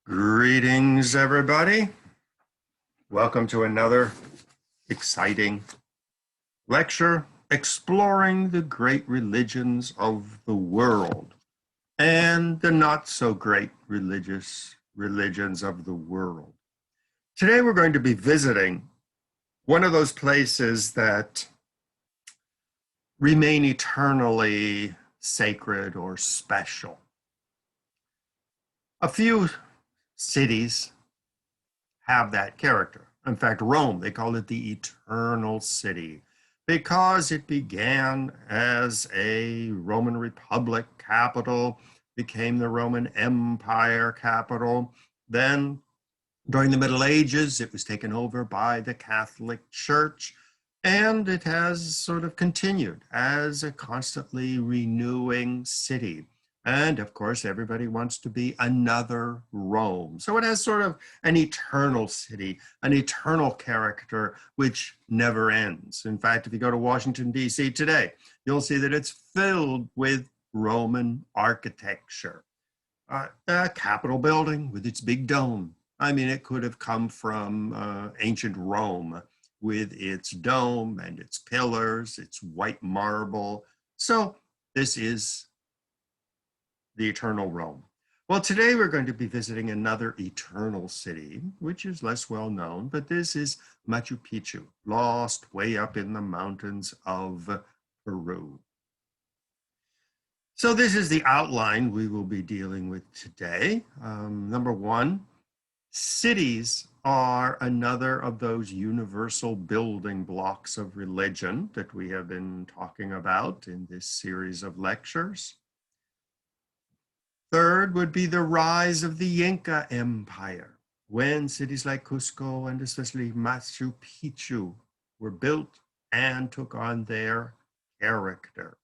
Greetings, everybody. Welcome to another exciting lecture exploring the great religions of the world and the not so great religions of the world. Today, we're going to be visiting one of those places that remain eternally sacred or special. A few cities have that character. In fact, Rome, they call it the Eternal City because it began as a Roman Republic capital, became the Roman Empire capital. Then, during the Middle Ages, it was taken over by the Catholic Church, and it has sort of continued as a constantly renewing city. And of course, everybody wants to be another Rome. So it has sort of an eternal city, an eternal character, which never ends. In fact, if you go to Washington, D.C. today, you'll see that it's filled with Roman architecture. A Capitol building with its big dome. I mean, it could have come from ancient Rome with its dome and its pillars, its white marble. So this is the eternal Rome. Well, today we're going to be visiting another eternal city, which is less well known, but this is Machu Picchu, lost way up in the mountains of Peru. So this is the outline we will be dealing with today. Number one, cities are another of those universal building blocks of religion that we have been talking about in this series of lectures. Third would be the rise of the Inca Empire, when cities like Cusco and especially Machu Picchu were built and took on their character.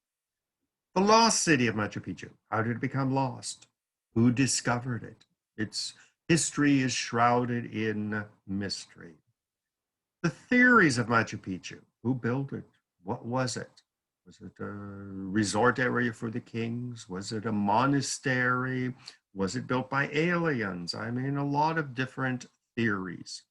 The lost city of Machu Picchu, how did it become lost? Who discovered it? Its history is shrouded in mystery. The theories of Machu Picchu, who built it? What was it? Was it a resort area for the kings? Was it a monastery? Was it built by aliens? I mean, a lot of different theories.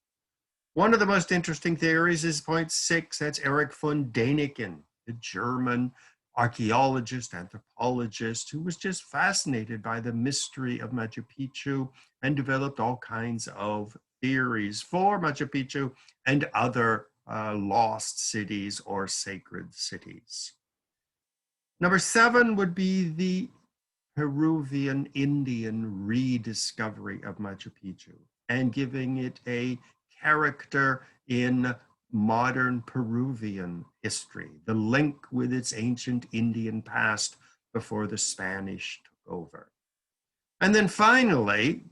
One of the most interesting theories is point 6. That's Erich von Däniken, the German archaeologist, anthropologist, who was just fascinated by the mystery of Machu Picchu and developed all kinds of theories for Machu Picchu and other lost cities or sacred cities. Number 7 would be the Peruvian Indian rediscovery of Machu Picchu and giving it a character in modern Peruvian history, the link with its ancient Indian past before the Spanish took over. And then finally,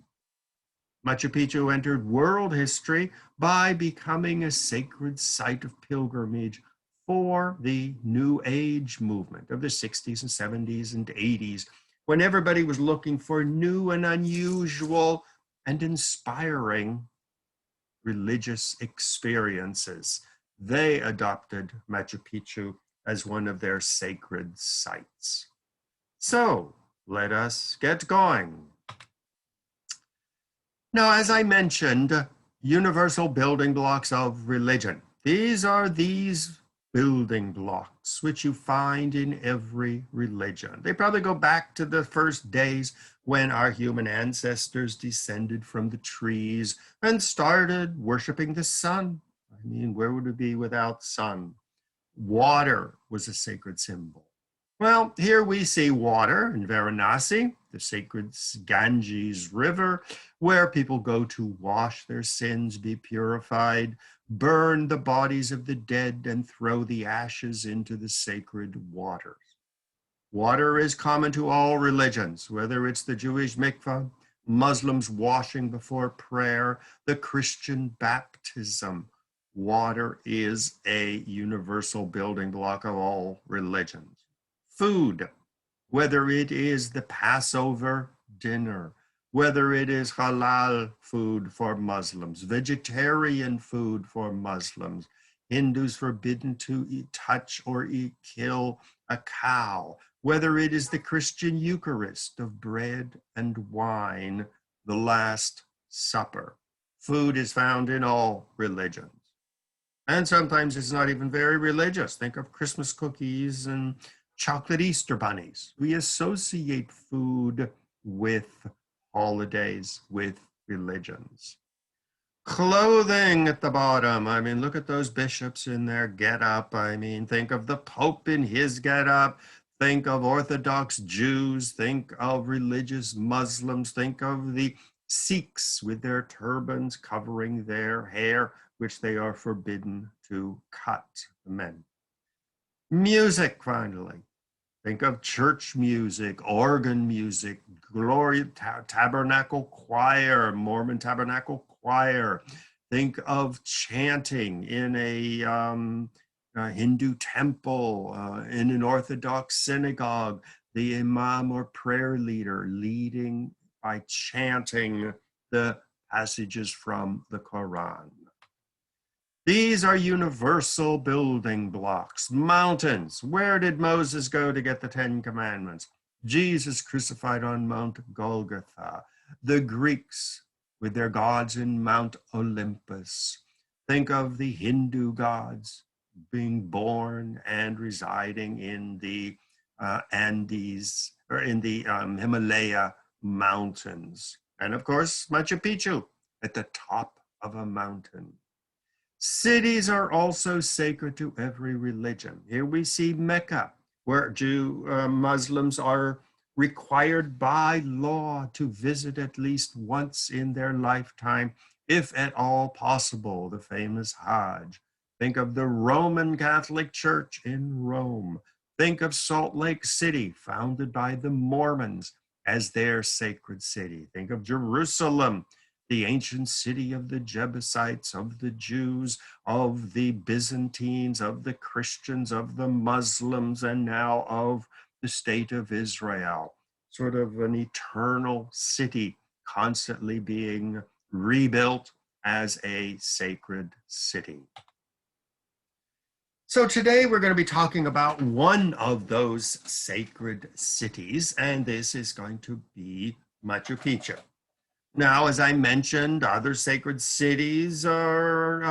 Machu Picchu entered world history by becoming a sacred site of pilgrimage for the New Age movement of the 60s and 70s and 80s, when everybody was looking for new and unusual and inspiring religious experiences. They adopted Machu Picchu as one of their sacred sites. So let us get going. Now, as I mentioned, universal building blocks of religion. These are these building blocks which you find in every religion. They probably go back to the first days when our human ancestors descended from the trees and started worshiping the sun. I mean, where would it be without sun? Water was a sacred symbol. Well, here we see water in Varanasi, the sacred Ganges River, where people go to wash their sins, be purified, burn the bodies of the dead, and throw the ashes into the sacred waters. Water is common to all religions, whether it's the Jewish mikvah, Muslims washing before prayer, the Christian baptism. Water is a universal building block of all religions. Food, whether it is the Passover dinner, whether it is halal food for Muslims, vegetarian food for Muslims, Hindus forbidden to touch or kill a cow, whether it is the Christian Eucharist of bread and wine, the last Supper. Food is found in all religions. And sometimes it's not even very religious. Think of Christmas cookies and chocolate Easter bunnies. We associate food with holidays, with religions. Clothing at the bottom. I mean, look at those bishops in their getup. I mean, think of the Pope in his getup. Think of Orthodox Jews. Think of religious Muslims. Think of the Sikhs with their turbans covering their hair, which they are forbidden to cut, the men. Music, finally. Think of church music, organ music, tabernacle choir, Mormon tabernacle choir. Think of chanting in a Hindu temple, in an Orthodox synagogue, the imam or prayer leader leading by chanting the passages from the Quran. These are universal building blocks. Mountains. Where did Moses go to get the 10 Commandments? Jesus crucified on Mount Golgotha. The Greeks with their gods in Mount Olympus. Think of the Hindu gods being born and residing in the Andes, or in the Himalaya mountains. And of course, Machu Picchu at the top of a mountain. Cities are also sacred to every religion. Here we see Mecca, where Muslims are required by law to visit at least once in their lifetime, if at all possible, the famous Hajj. Think of the Roman Catholic Church in Rome. Think of Salt Lake City, founded by the Mormons, as their sacred city. Think of Jerusalem, the ancient city of the Jebusites, of the Jews, of the Byzantines, of the Christians, of the Muslims, and now of the state of Israel. Sort of an eternal city constantly being rebuilt as a sacred city. So today we're going to be talking about one of those sacred cities, and this is going to be Machu Picchu. Now, as I mentioned, other sacred cities are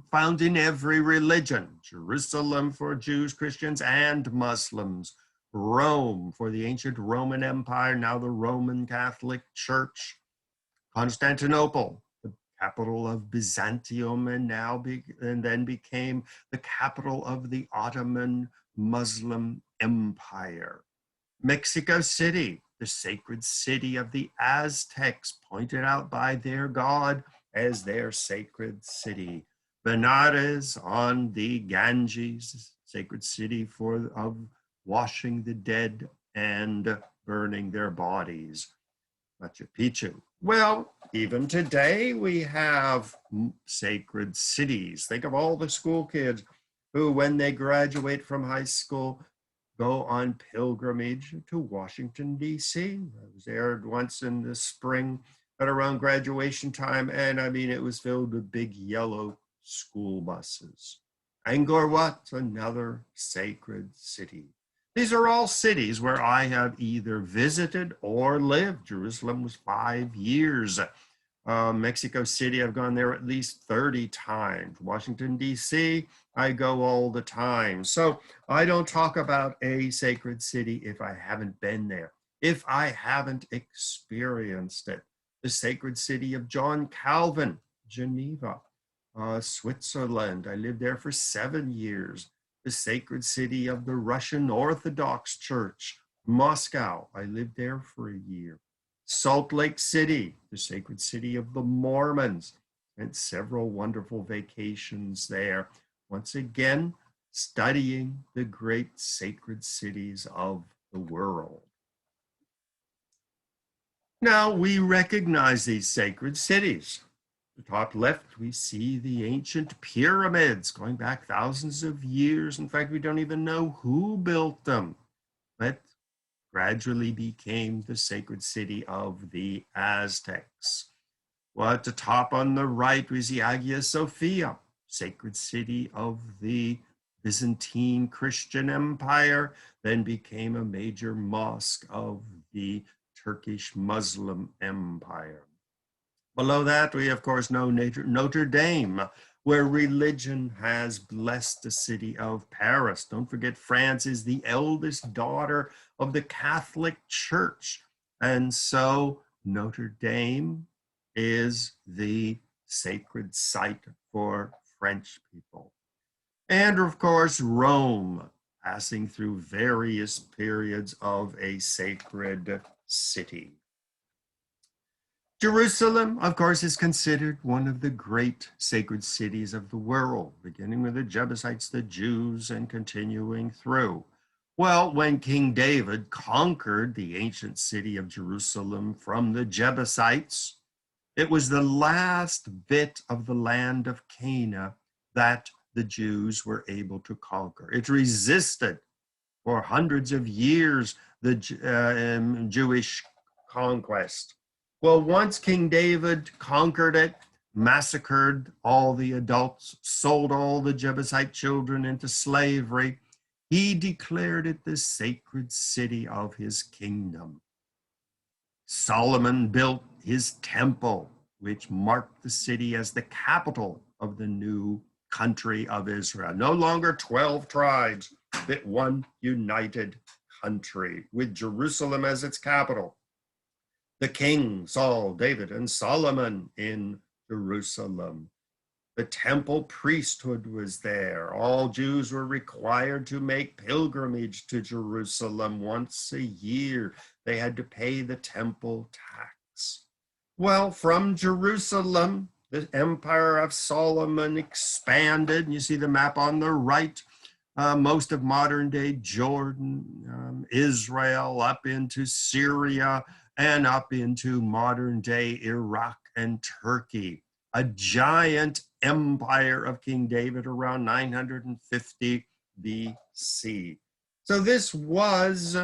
found in every religion. Jerusalem for Jews, Christians, and Muslims. Rome for the ancient Roman Empire, now the Roman Catholic Church. Constantinople, the capital of Byzantium, and then became the capital of the Ottoman Muslim Empire. Mexico City, the sacred city of the Aztecs, pointed out by their god as their sacred city. Benares on the Ganges, sacred city of washing the dead and burning their bodies. Machu Picchu. Well, even today we have sacred cities. Think of all the school kids who, when they graduate from high school, go on pilgrimage to Washington, D.C. I was there once in the spring at around graduation time, and I mean, it was filled with big yellow school buses. Angkor Wat, another sacred city. These are all cities where I have either visited or lived. Jerusalem was 5 years. Mexico City, I've gone there at least 30 times. Washington, D.C., I go all the time. So I don't talk about a sacred city if I haven't been there, if I haven't experienced it. The sacred city of John Calvin, Geneva, Switzerland. I lived there for 7 years. The sacred city of the Russian Orthodox Church, Moscow. I lived there for a year. Salt Lake City, the sacred city of the Mormons, and several wonderful vacations there. Once again, studying the great sacred cities of the world. Now, we recognize these sacred cities. The top left, we see the ancient pyramids going back thousands of years. In fact, we don't even know who built them, but gradually became the sacred city of the Aztecs. Well, at the top on the right, we see Hagia Sophia, sacred city of the Byzantine Christian Empire, then became a major mosque of the Turkish Muslim Empire. Below that, we of course know Notre Dame, where religion has blessed the city of Paris. Don't forget, France is the eldest daughter of the Catholic Church. And so Notre Dame is the sacred site for French people. And of course, Rome, passing through various periods of a sacred city. Jerusalem, of course, is considered one of the great sacred cities of the world, beginning with the Jebusites, the Jews, and continuing through. Well, when King David conquered the ancient city of Jerusalem from the Jebusites, it was the last bit of the land of Canaan that the Jews were able to conquer. It resisted for hundreds of years the Jewish conquest. Well, once King David conquered it, massacred all the adults, sold all the Jebusite children into slavery, he declared it the sacred city of his kingdom. Solomon built his temple, which marked the city as the capital of the new country of Israel. No longer 12 tribes, but one united country with Jerusalem as its capital. The king, Saul, David, and Solomon in Jerusalem. The temple priesthood was there. All Jews were required to make pilgrimage to Jerusalem once a year. They had to pay the temple tax. Well, from Jerusalem, the empire of Solomon expanded. You see the map on the right. Most of modern day Jordan, Israel, up into Syria, and up into modern day Iraq and Turkey. A giant empire of King David around 950 BC. So this was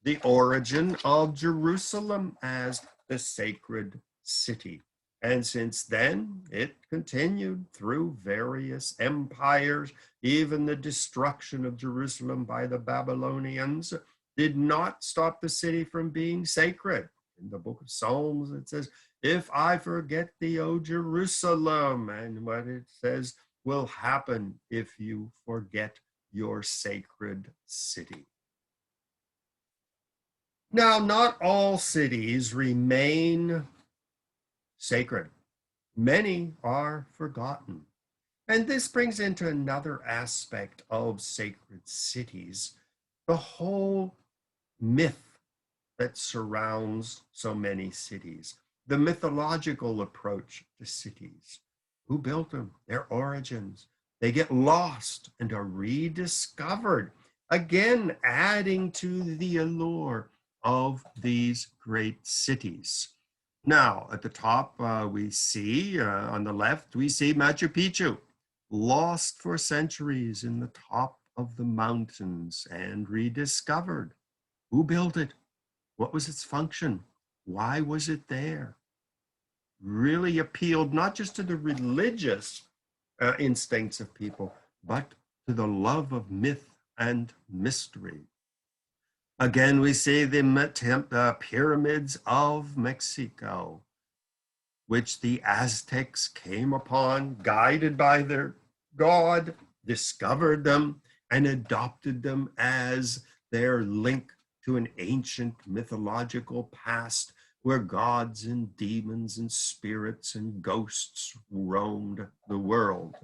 the origin of Jerusalem as the sacred city. And since then, it continued through various empires. Even the destruction of Jerusalem by the Babylonians did not stop the city from being sacred. In the book of Psalms, it says, "If I forget thee, O Jerusalem," and what it says will happen if you forget your sacred city. Now, not all cities remain sacred. Many are forgotten. And this brings into another aspect of sacred cities, the whole myth that surrounds so many cities, the mythological approach to cities. Who built them? Their origins. They get lost and are rediscovered, again adding to the allure of these great cities. Now, at the top, we see, on the left, we see Machu Picchu, lost for centuries in the top of the mountains and rediscovered. Who built it? What was its function? Why was it there? Really appealed not just to the religious instincts of people, but to the love of myth and mystery. Again, we see the pyramids of Mexico, which the Aztecs came upon, guided by their god, discovered them, and adopted them as their link to an ancient mythological past where gods and demons and spirits and ghosts roamed the world.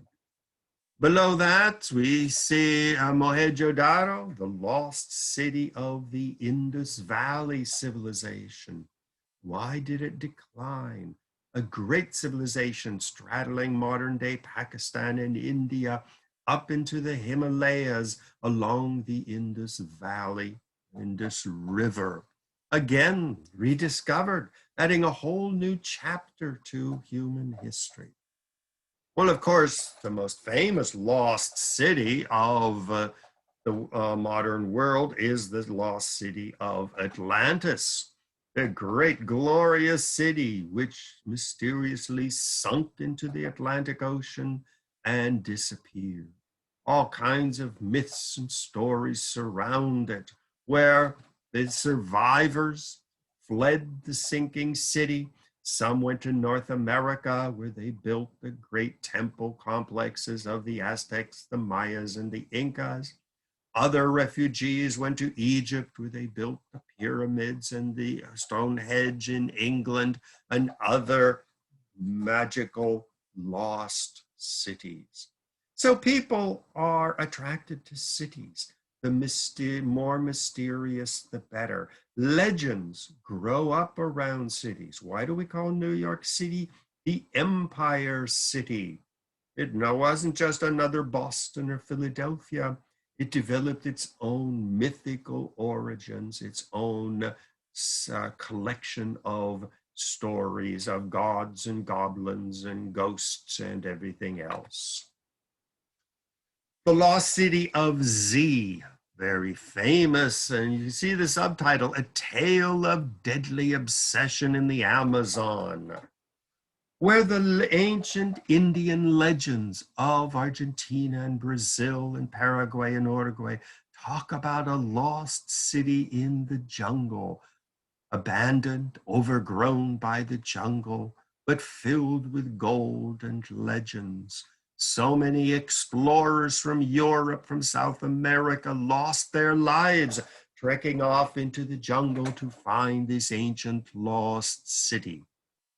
Below that, we see Mohenjo-Daro, the lost city of the Indus Valley civilization. Why did it decline? A great civilization straddling modern-day Pakistan and India up into the Himalayas along the Indus Valley, Indus River. Again, rediscovered, adding a whole new chapter to human history. Well, of course, the most famous lost city of the modern world is the lost city of Atlantis, the great glorious city which mysteriously sunk into the Atlantic Ocean and disappeared. All kinds of myths and stories surround it, where the survivors fled the sinking city. Some went to North America, where they built the great temple complexes of the Aztecs, the Mayas, and the Incas. Other refugees went to Egypt, where they built the pyramids and the Stonehenge in England and other magical lost cities. So people are attracted to cities. The more mysterious, the better. Legends grow up around cities. Why do we call New York City the Empire City? It wasn't just another Boston or Philadelphia. It developed its own mythical origins, its own collection of stories of gods and goblins and ghosts and everything else. The Lost City of Z, very famous, and you see the subtitle, A Tale of Deadly Obsession in the Amazon, where the ancient Indian legends of Argentina and Brazil and Paraguay and Uruguay talk about a lost city in the jungle, abandoned, overgrown by the jungle, but filled with gold and legends. So many explorers from Europe, from South America, lost their lives trekking off into the jungle to find this ancient lost city.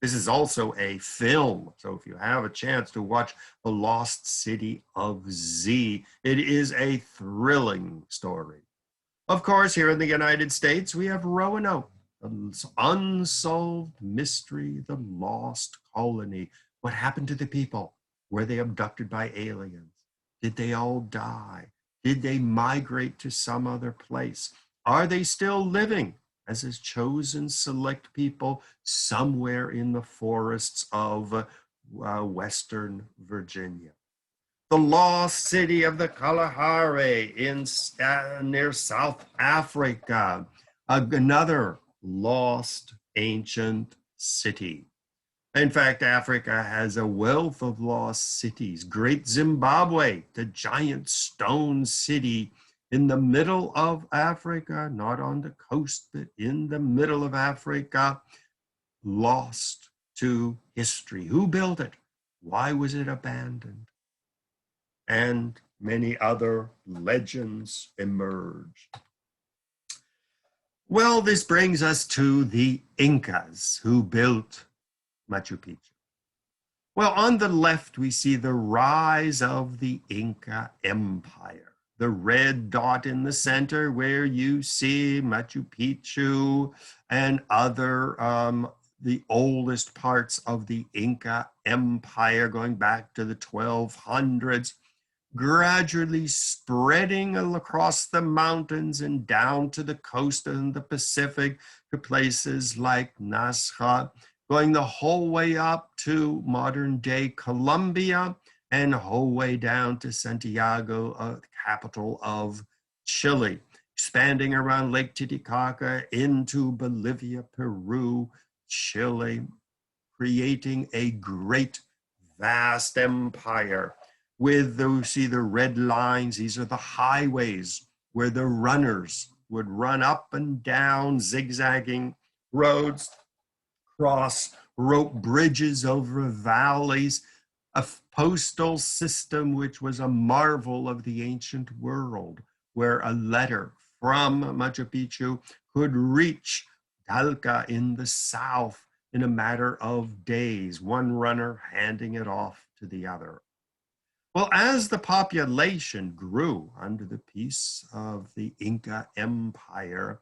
This is also a film, so if you have a chance to watch The Lost City of Z, it is a thrilling story. Of course, here in the United States, we have Roanoke, the unsolved mystery, the lost colony. What happened to the people? Were they abducted by aliens? Did they all die? Did they migrate to some other place? Are they still living as a chosen select people somewhere in the forests of Western Virginia? The lost city of the Kalahari near South Africa, another lost ancient city. In fact, Africa has a wealth of lost cities. Great Zimbabwe, the giant stone city in the middle of Africa, not on the coast, but in the middle of Africa, lost to history. Who built it? Why was it abandoned? And many other legends emerged. Well, this brings us to the Incas, who built Machu Picchu. Well, on the left, we see the rise of the Inca Empire. The red dot in the center where you see Machu Picchu and other, the oldest parts of the Inca Empire going back to the 1200s, gradually spreading across the mountains and down to the coast and the Pacific to places like Nazca, going the whole way up to modern day Colombia and the whole way down to Santiago, the capital of Chile, expanding around Lake Titicaca into Bolivia, Peru, Chile, creating a great, vast empire. With you see the red lines, these are the highways where the runners would run up and down zigzagging roads, cross rope bridges over valleys, a postal system which was a marvel of the ancient world, where a letter from Machu Picchu could reach Talca in the south in a matter of days, one runner handing it off to the other. Well, as the population grew under the peace of the Inca Empire,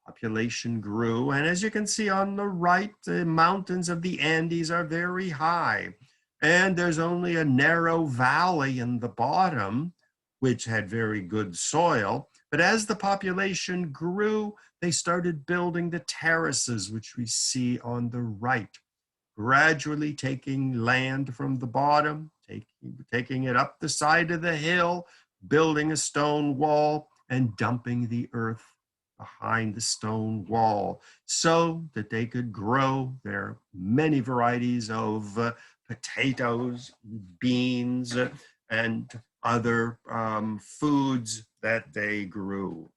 population grew, and as you can see on the right, the mountains of the Andes are very high, and there's only a narrow valley in the bottom, which had very good soil. But as the population grew, they started building the terraces, which we see on the right, gradually taking land from the bottom, taking it up the side of the hill, building a stone wall, and dumping the earth behind the stone wall so that they could grow their many varieties of potatoes, beans, and other foods that they grew.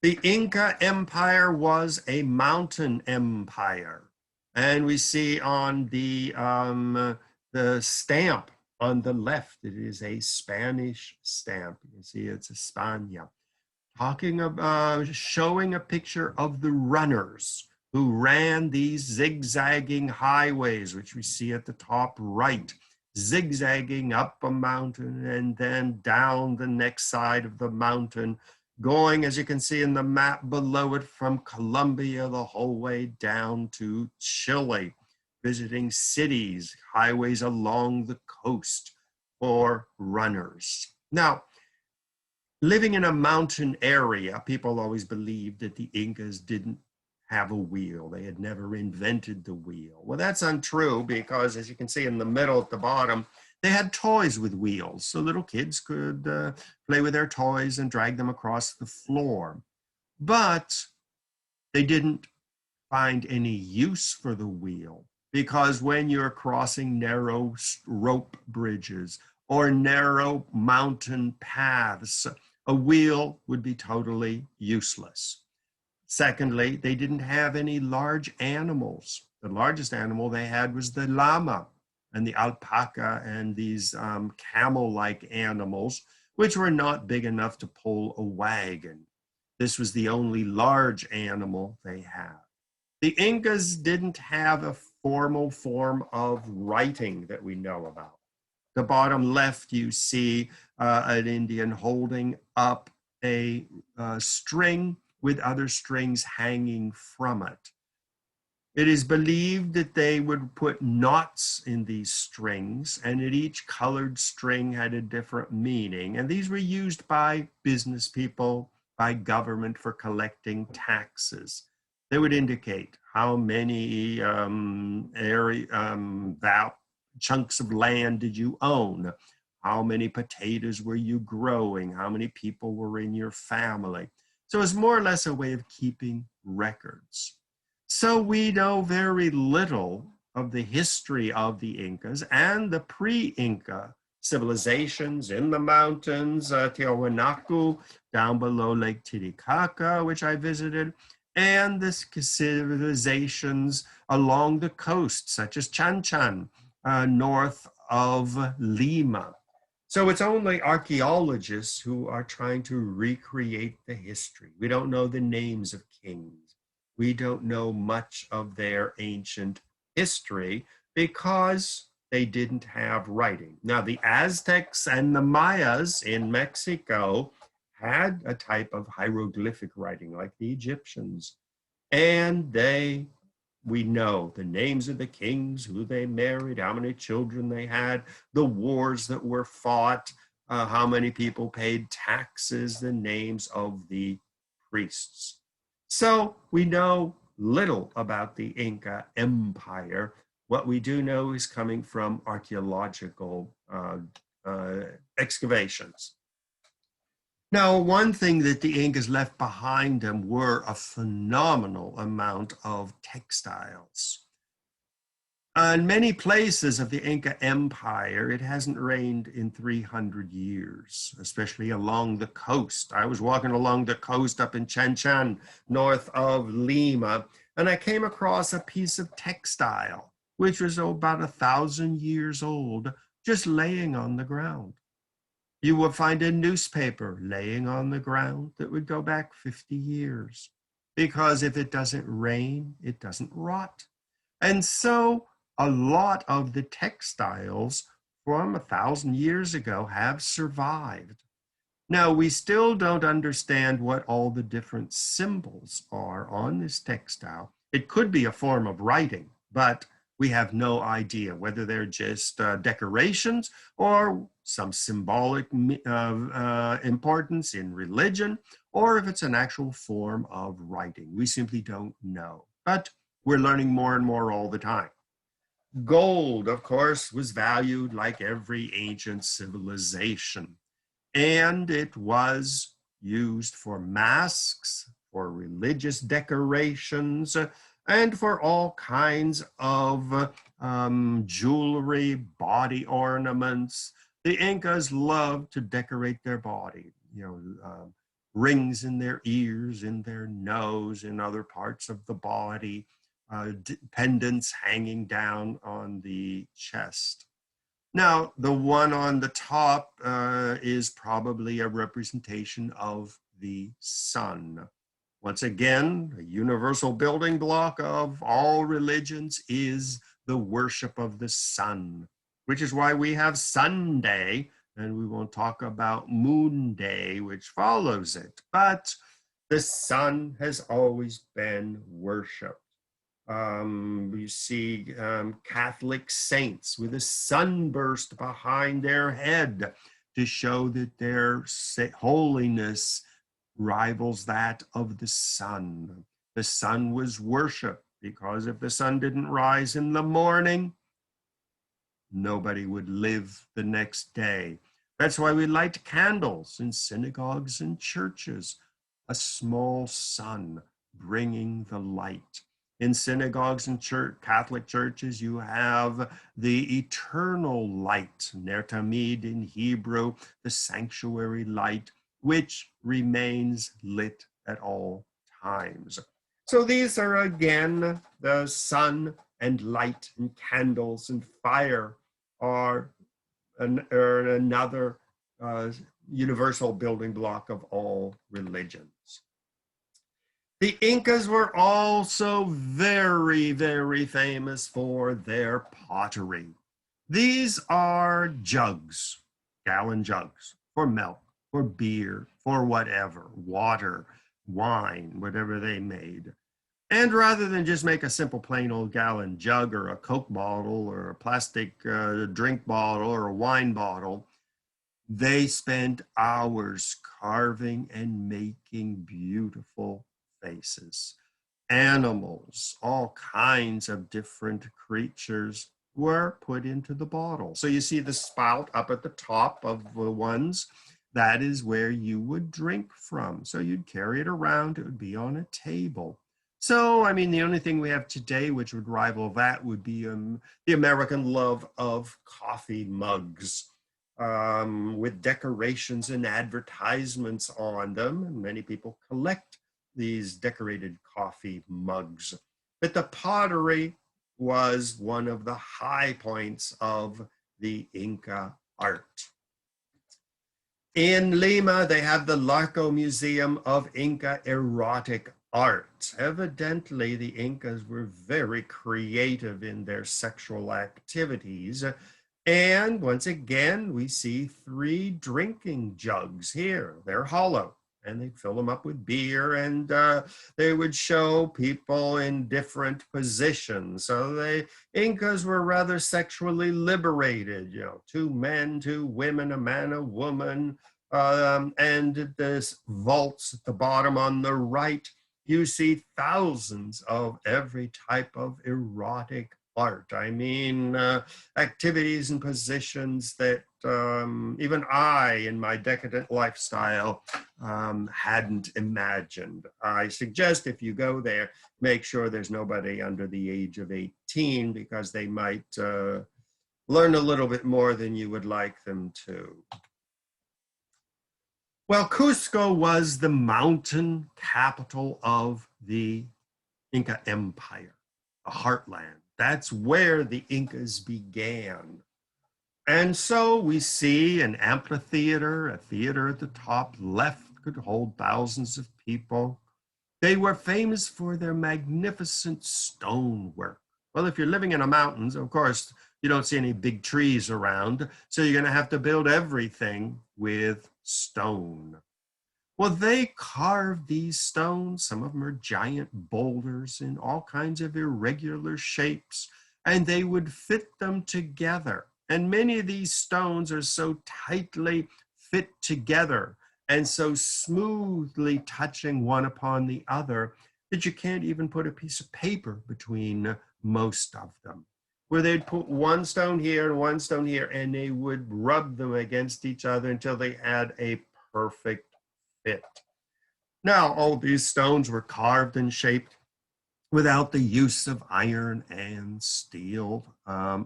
The Inca Empire was a mountain empire. And we see on the stamp on the left, it is a Spanish stamp. You can see it's España. Talking about, showing a picture of the runners who ran these zigzagging highways, which we see at the top right, zigzagging up a mountain and then down the next side of the mountain, going, as you can see in the map below it, from Colombia the whole way down to Chile, visiting cities, highways along the coast for runners. Now, living in a mountain area, people always believed that the Incas didn't have a wheel. They had never invented the wheel. Well, that's untrue because, as you can see in the middle at the bottom, they had toys with wheels, so little kids could play with their toys and drag them across the floor. But they didn't find any use for the wheel because when you're crossing narrow rope bridges or narrow mountain paths, a wheel would be totally useless. Secondly, they didn't have any large animals. The largest animal they had was the llama and the alpaca and these camel-like animals, which were not big enough to pull a wagon. This was the only large animal they had. The Incas didn't have a formal form of writing that we know about. The bottom left, you see an Indian holding up a string with other strings hanging from it. It is believed that they would put knots in these strings, and that each colored string had a different meaning. And these were used by business people, by government for collecting taxes. They would indicate how many chunks of land did you own? How many potatoes were you growing? How many people were in your family? So it's more or less a way of keeping records. So we know very little of the history of the Incas and the pre-Inca civilizations in the mountains, Tiahuanaco, down below Lake Titicaca, which I visited, and the civilizations along the coast, such as Chan Chan, north of Lima. So it's only archaeologists who are trying to recreate the history. We don't know the names of kings. We don't know much of their ancient history because they didn't have writing. Now, the Aztecs and the Mayas in Mexico had a type of hieroglyphic writing like the Egyptians. And we know the names of the kings, who they married, how many children they had, the wars that were fought, how many people paid taxes, the names of the priests. So we know little about the Inca Empire. What we do know is coming from archaeological excavations. Now, one thing that the Incas left behind them were a phenomenal amount of textiles. In many places of the Inca Empire, it hasn't rained in 300 years, especially along the coast. I was walking along the coast up in Chan Chan, north of Lima, and I came across a piece of textile, which was about 1,000 years old, just laying on the ground. You will find a newspaper laying on the ground that would go back 50 years, because if it doesn't rain, it doesn't rot. And so a lot of the textiles from 1,000 years ago have survived. Now, we still don't understand what all the different symbols are on this textile. It could be a form of writing, but we have no idea whether they're just decorations or some symbolic importance in religion, or if it's an actual form of writing. We simply don't know, but we're learning more and more all the time. Gold, of course, was valued like every ancient civilization, and it was used for masks, for religious decorations, and for all kinds of jewelry, body ornaments. The Incas loved to decorate their body, rings in their ears, in their nose, in other parts of the body, pendants hanging down on the chest. Now, the one on the top is probably a representation of the sun. Once again, a universal building block of all religions is the worship of the sun, which is why we have Sunday, and we won't talk about Moon Day, which follows it. But the sun has always been worshiped. You see Catholic saints with a sunburst behind their head to show that their holiness rivals that of the sun. The sun was worshipped because if the sun didn't rise in the morning, nobody would live the next day. That's why we light candles in synagogues and churches, a small sun bringing the light. In synagogues and Catholic churches, you have the eternal light, Ner Tamid in Hebrew, the sanctuary light, which remains lit at all times. So these are again, the sun and light and candles and fire are another universal building block of all religions. The Incas were also very, very famous for their pottery. These are jugs, gallon jugs, for milk, for beer, for whatever, water, wine, whatever they made. And rather than just make a simple plain old gallon jug or a Coke bottle or a plastic drink bottle or a wine bottle, they spent hours carving and making beautiful faces. Animals, all kinds of different creatures were put into the bottle. So you see the spout up at the top of the ones, that is where you would drink from. So you'd carry it around, it would be on a table. So, I mean, the only thing we have today which would rival that would be the American love of coffee mugs with decorations and advertisements on them. And many people collect these decorated coffee mugs. But the pottery was one of the high points of the Inca art. In Lima, they have the Larco Museum of Inca Erotic Art. Evidently, the Incas were very creative in their sexual activities. And once again, we see 3 drinking jugs here. They're hollow, and they fill them up with beer, and they would show people in different positions. So the Incas were rather sexually liberated, 2 men, 2 women, a man, a woman, and this vaults at the bottom on the right, you see thousands of every type of erotic art. I mean, activities and positions that even I, in my decadent lifestyle, hadn't imagined. I suggest if you go there, make sure there's nobody under the age of 18 because they might learn a little bit more than you would like them to. Well, Cusco was the mountain capital of the Inca Empire, the heartland. That's where the Incas began. And so we see an amphitheater, a theater at the top left could hold thousands of people. They were famous for their magnificent stonework. Well, if you're living in the mountains, of course, you don't see any big trees around, so you're going to have to build everything with stone. Well, they carved these stones. Some of them are giant boulders in all kinds of irregular shapes, and they would fit them together. And many of these stones are so tightly fit together and so smoothly touching one upon the other that you can't even put a piece of paper between most of them. Where they'd put one stone here and one stone here, and they would rub them against each other until they had a perfect fit. Now, all these stones were carved and shaped without the use of iron and steel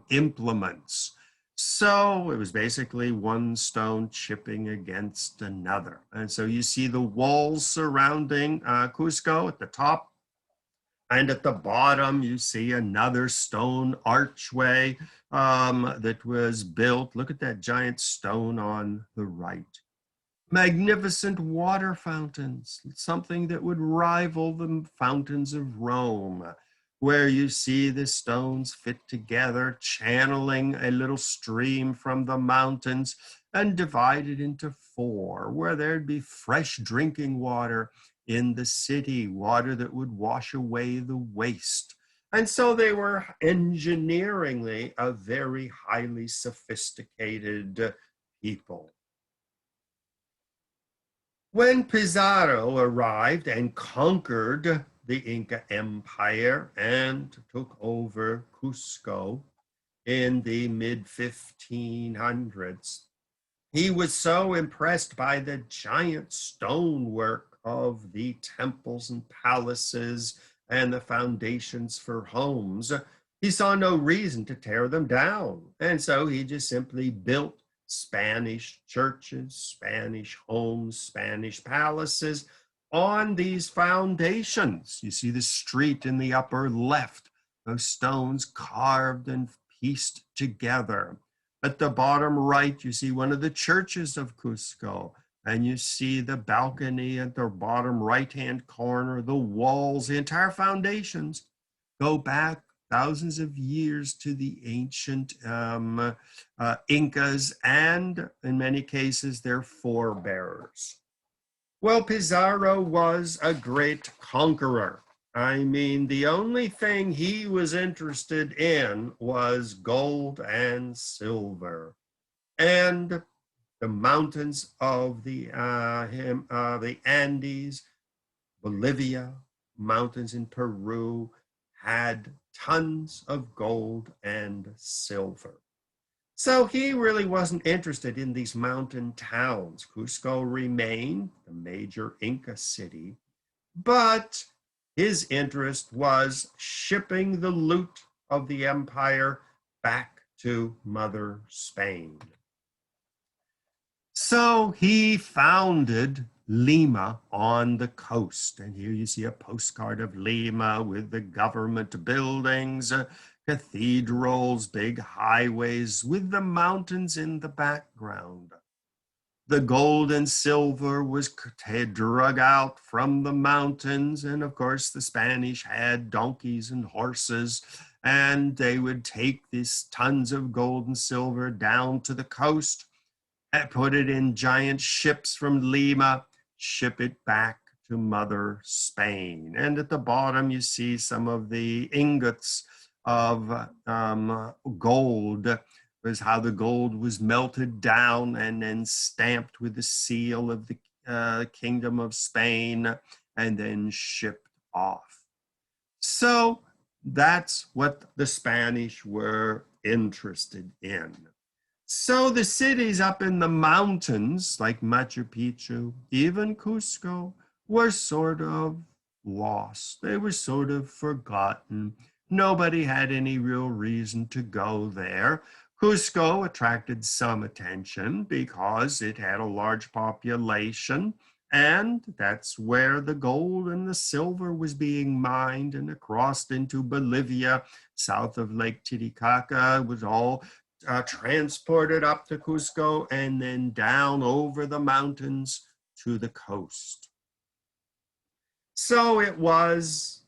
implements. So it was basically one stone chipping against another. And so you see the walls surrounding Cusco at the top. And at the bottom, you see another stone archway that was built. Look at that giant stone on the right. Magnificent water fountains, something that would rival the fountains of Rome, where you see the stones fit together, channeling a little stream from the mountains and divided into four, where there'd be fresh drinking water in the city, water that would wash away the waste. And so they were engineeringly a very highly sophisticated people. When Pizarro arrived and conquered the Inca Empire and took over Cusco in the mid 1500s, he was so impressed by the giant stonework of the temples and palaces and the foundations for homes. He saw no reason to tear them down. And so he just simply built Spanish churches, Spanish homes, Spanish palaces on these foundations. You see the street in the upper left, those stones carved and pieced together. At the bottom right, you see one of the churches of Cusco, and you see the balcony at the bottom right-hand corner, the walls, the entire foundations go back thousands of years to the ancient Incas and, in many cases, their forebears. Well, Pizarro was a great conqueror. I mean, the only thing he was interested in was gold and silver. And the mountains of the Andes, Bolivia, mountains in Peru, had tons of gold and silver. So he really wasn't interested in these mountain towns. Cusco remained the major Inca city, but his interest was shipping the loot of the empire back to Mother Spain. So he founded Lima on the coast. And here you see a postcard of Lima with the government buildings, cathedrals, big highways with the mountains in the background. The gold and silver was drug out from the mountains. And of course, the Spanish had donkeys and horses, and they would take these tons of gold and silver down to the coast and put it in giant ships from Lima, ship it back to Mother Spain. And at the bottom, you see some of the ingots of gold, was how the gold was melted down and then stamped with the seal of the Kingdom of Spain and then shipped off. So that's what the Spanish were interested in. So the cities up in the mountains, like Machu Picchu, even Cusco, were sort of lost. They were sort of forgotten. Nobody had any real reason to go there. Cusco attracted some attention because it had a large population, and that's where the gold and the silver was being mined, and across into Bolivia, south of Lake Titicaca, was all transported up to Cusco and then down over the mountains to the coast. So it was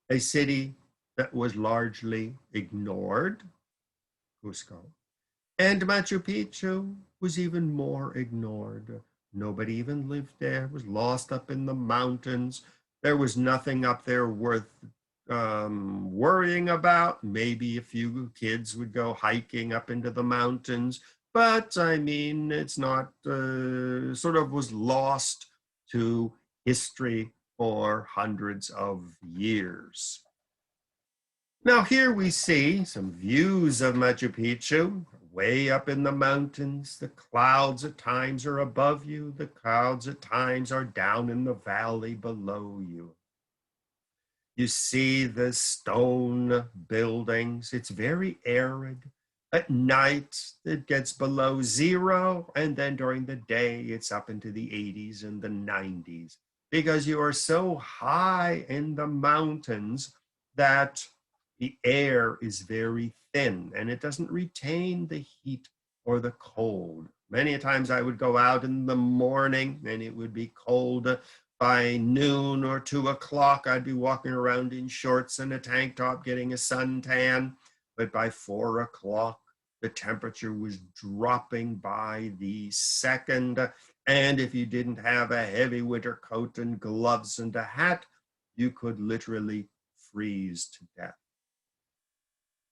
a city that was largely ignored, Cusco. And Machu Picchu was even more ignored. Nobody even lived there. It was lost up in the mountains. There was nothing up there worth worrying about. Maybe a few kids would go hiking up into the mountains, but I mean, it's not, sort of was lost to history for hundreds of years. Now here we see some views of Machu Picchu, way up in the mountains. The clouds at times are above you. The clouds at times are down in the valley below you. You see the stone buildings. It's very arid. At night, it gets below zero, and then during the day, it's up into the 80s and the 90s because you are so high in the mountains that the air is very thin and it doesn't retain the heat or the cold. Many times I would go out in the morning and it would be cold. By noon or 2 o'clock, I'd be walking around in shorts and a tank top getting a suntan. But by 4 o'clock, the temperature was dropping by the second. And if you didn't have a heavy winter coat and gloves and a hat, you could literally freeze to death.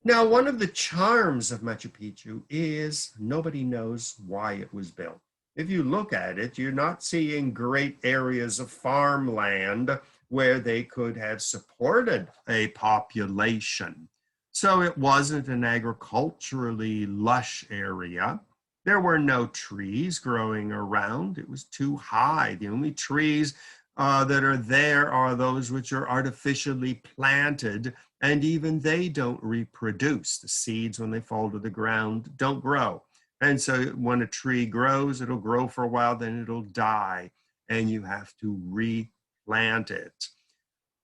Now, one of the charms of Machu Picchu is nobody knows why it was built. If you look at it, you're not seeing great areas of farmland where they could have supported a population. So it wasn't an agriculturally lush area. There were no trees growing around. It was too high. The only trees that are there are those which are artificially planted, and even they don't reproduce. The seeds, when they fall to the ground, don't grow. And so when a tree grows, it'll grow for a while, then it'll die, and you have to replant it.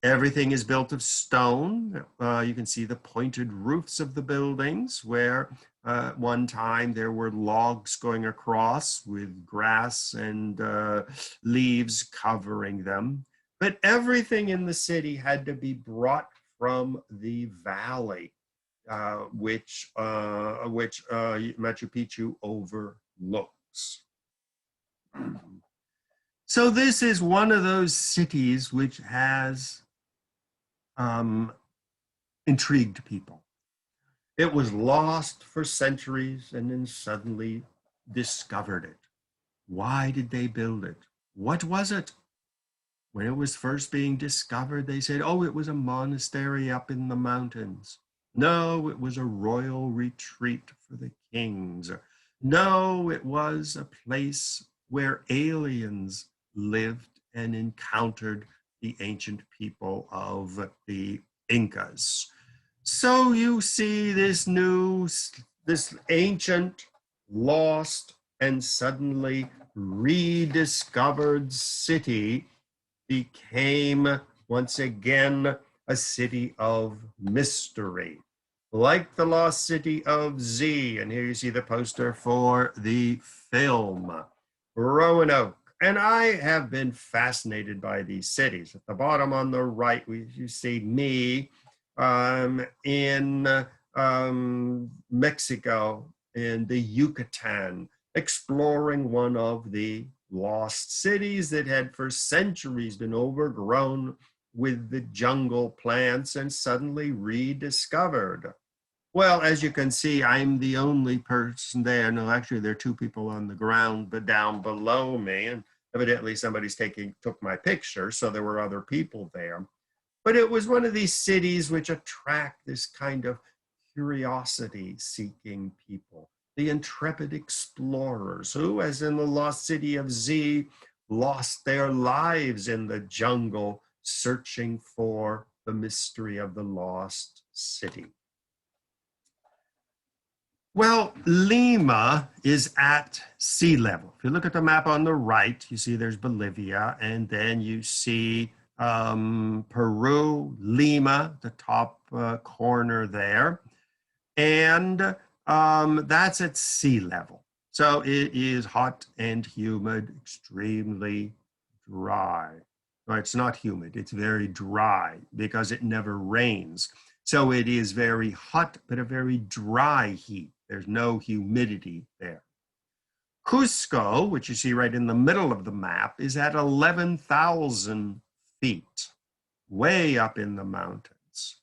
Everything is built of stone. You can see the pointed roofs of the buildings where one time there were logs going across with grass and leaves covering them. But everything in the city had to be brought from the valley, which Machu Picchu overlooks. So this is one of those cities which has intrigued people. It was lost for centuries and then suddenly discovered it. Why did they build it? What was it? When it was first being discovered, they said, oh, it was a monastery up in the mountains. No, it was a royal retreat for the kings. No, it was a place where aliens lived and encountered the ancient people of the Incas. So you see this ancient, lost, and suddenly rediscovered city became once again a city of mystery, like the lost city of Z. And here you see the poster for the film, Roanoke. And I have been fascinated by these cities. At the bottom on the right, you see me in Mexico, in the Yucatan, exploring one of the lost cities that had for centuries been overgrown with the jungle plants and suddenly rediscovered. Well, as you can see, I'm the only person there. No, actually, there are two people on the ground, but down below me, and evidently somebody's took my picture, so there were other people there. But it was one of these cities which attract this kind of curiosity-seeking people, the intrepid explorers who, as in the lost city of Z, lost their lives in the jungle searching for the mystery of the lost city. Well, Lima is at sea level. If you look at the map on the right, you see there's Bolivia, and then you see Peru, Lima, the top corner there. And that's at sea level. So it is hot and humid, extremely dry. Well, it's not humid, it's very dry because it never rains. So it is very hot, but a very dry heat. There's no humidity there. Cusco, which you see right in the middle of the map, is at 11,000 feet, way up in the mountains.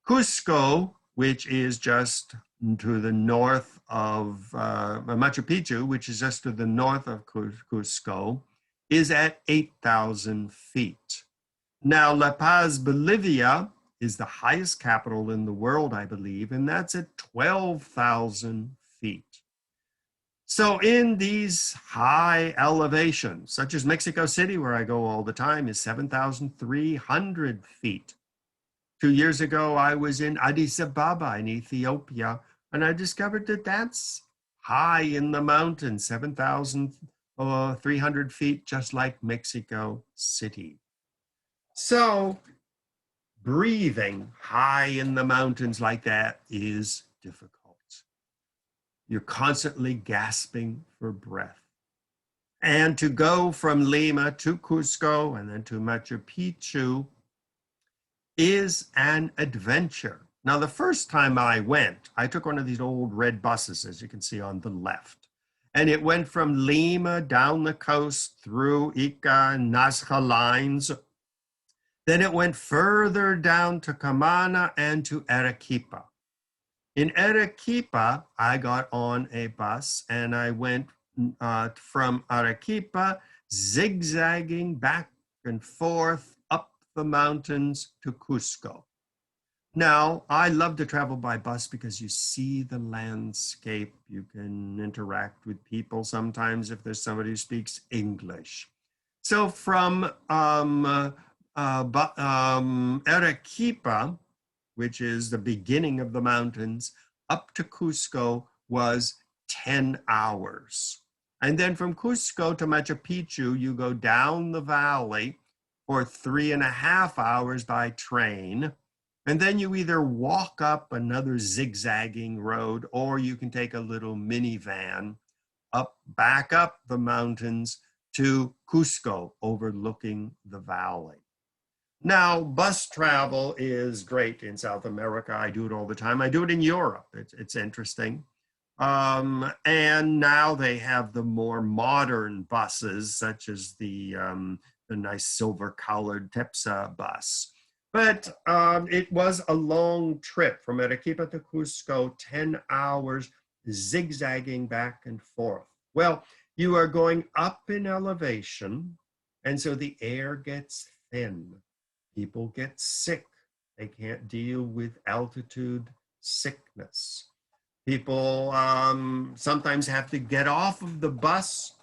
Cusco, which is just to the north of Machu Picchu, which is just to the north of Cusco, is at 8,000 feet. Now, La Paz, Bolivia, is the highest capital in the world, I believe, and that's at 12,000 feet. So in these high elevations, such as Mexico City, where I go all the time, is 7,300 feet. 2 years ago, I was in Addis Ababa in Ethiopia, And I discovered that that's high in the mountains, 7,300 feet, just like Mexico City. So breathing high in the mountains like that is difficult. You're constantly gasping for breath. And to go from Lima to Cusco and then to Machu Picchu is an adventure. Now, the first time I went, I took one of these old red buses, as you can see on the left. And it went from Lima down the coast through Ica and Nazca lines. Then it went further down to Camana and to Arequipa. In Arequipa, I got on a bus and I went from Arequipa, zigzagging back and forth up the mountains to Cusco. Now, I love to travel by bus because you see the landscape. You can interact with people sometimes if there's somebody who speaks English. So from Arequipa, which is the beginning of the mountains, up to Cusco was 10 hours. And then from Cusco to Machu Picchu, you go down the valley for 3.5 hours by train. And then you either walk up another zigzagging road, or you can take a little minivan back up the mountains to Cusco, overlooking the valley. Now, bus travel is great in South America. I do it all the time. I do it in Europe. It's interesting. And now they have the more modern buses, such as the nice silver-colored Tepsa bus. But it was a long trip from Arequipa to Cusco, 10 hours, zigzagging back and forth. Well, you are going up in elevation, and so the air gets thin. People get sick. They can't deal with altitude sickness. People sometimes have to get off of the bus,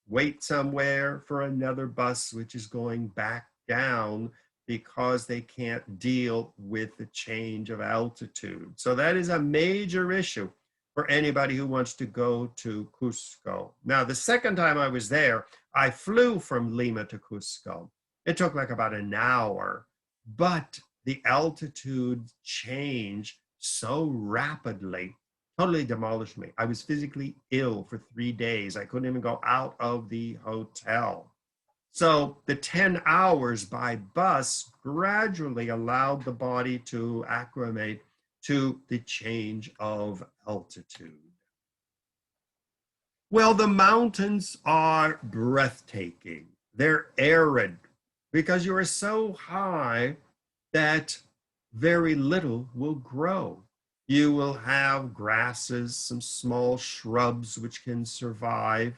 wait somewhere for another bus, which is going back down because they can't deal with the change of altitude. So that is a major issue for anybody who wants to go to Cusco. Now, the second time I was there, I flew from Lima to Cusco. It took like about an hour, but the altitude changed so rapidly, totally demolished me. I was physically ill for 3 days. I couldn't even go out of the hotel. So the 10 hours by bus gradually allowed the body to acclimate to the change of altitude. Well, the mountains are breathtaking. They're arid because you are so high that very little will grow. You will have grasses, some small shrubs which can survive.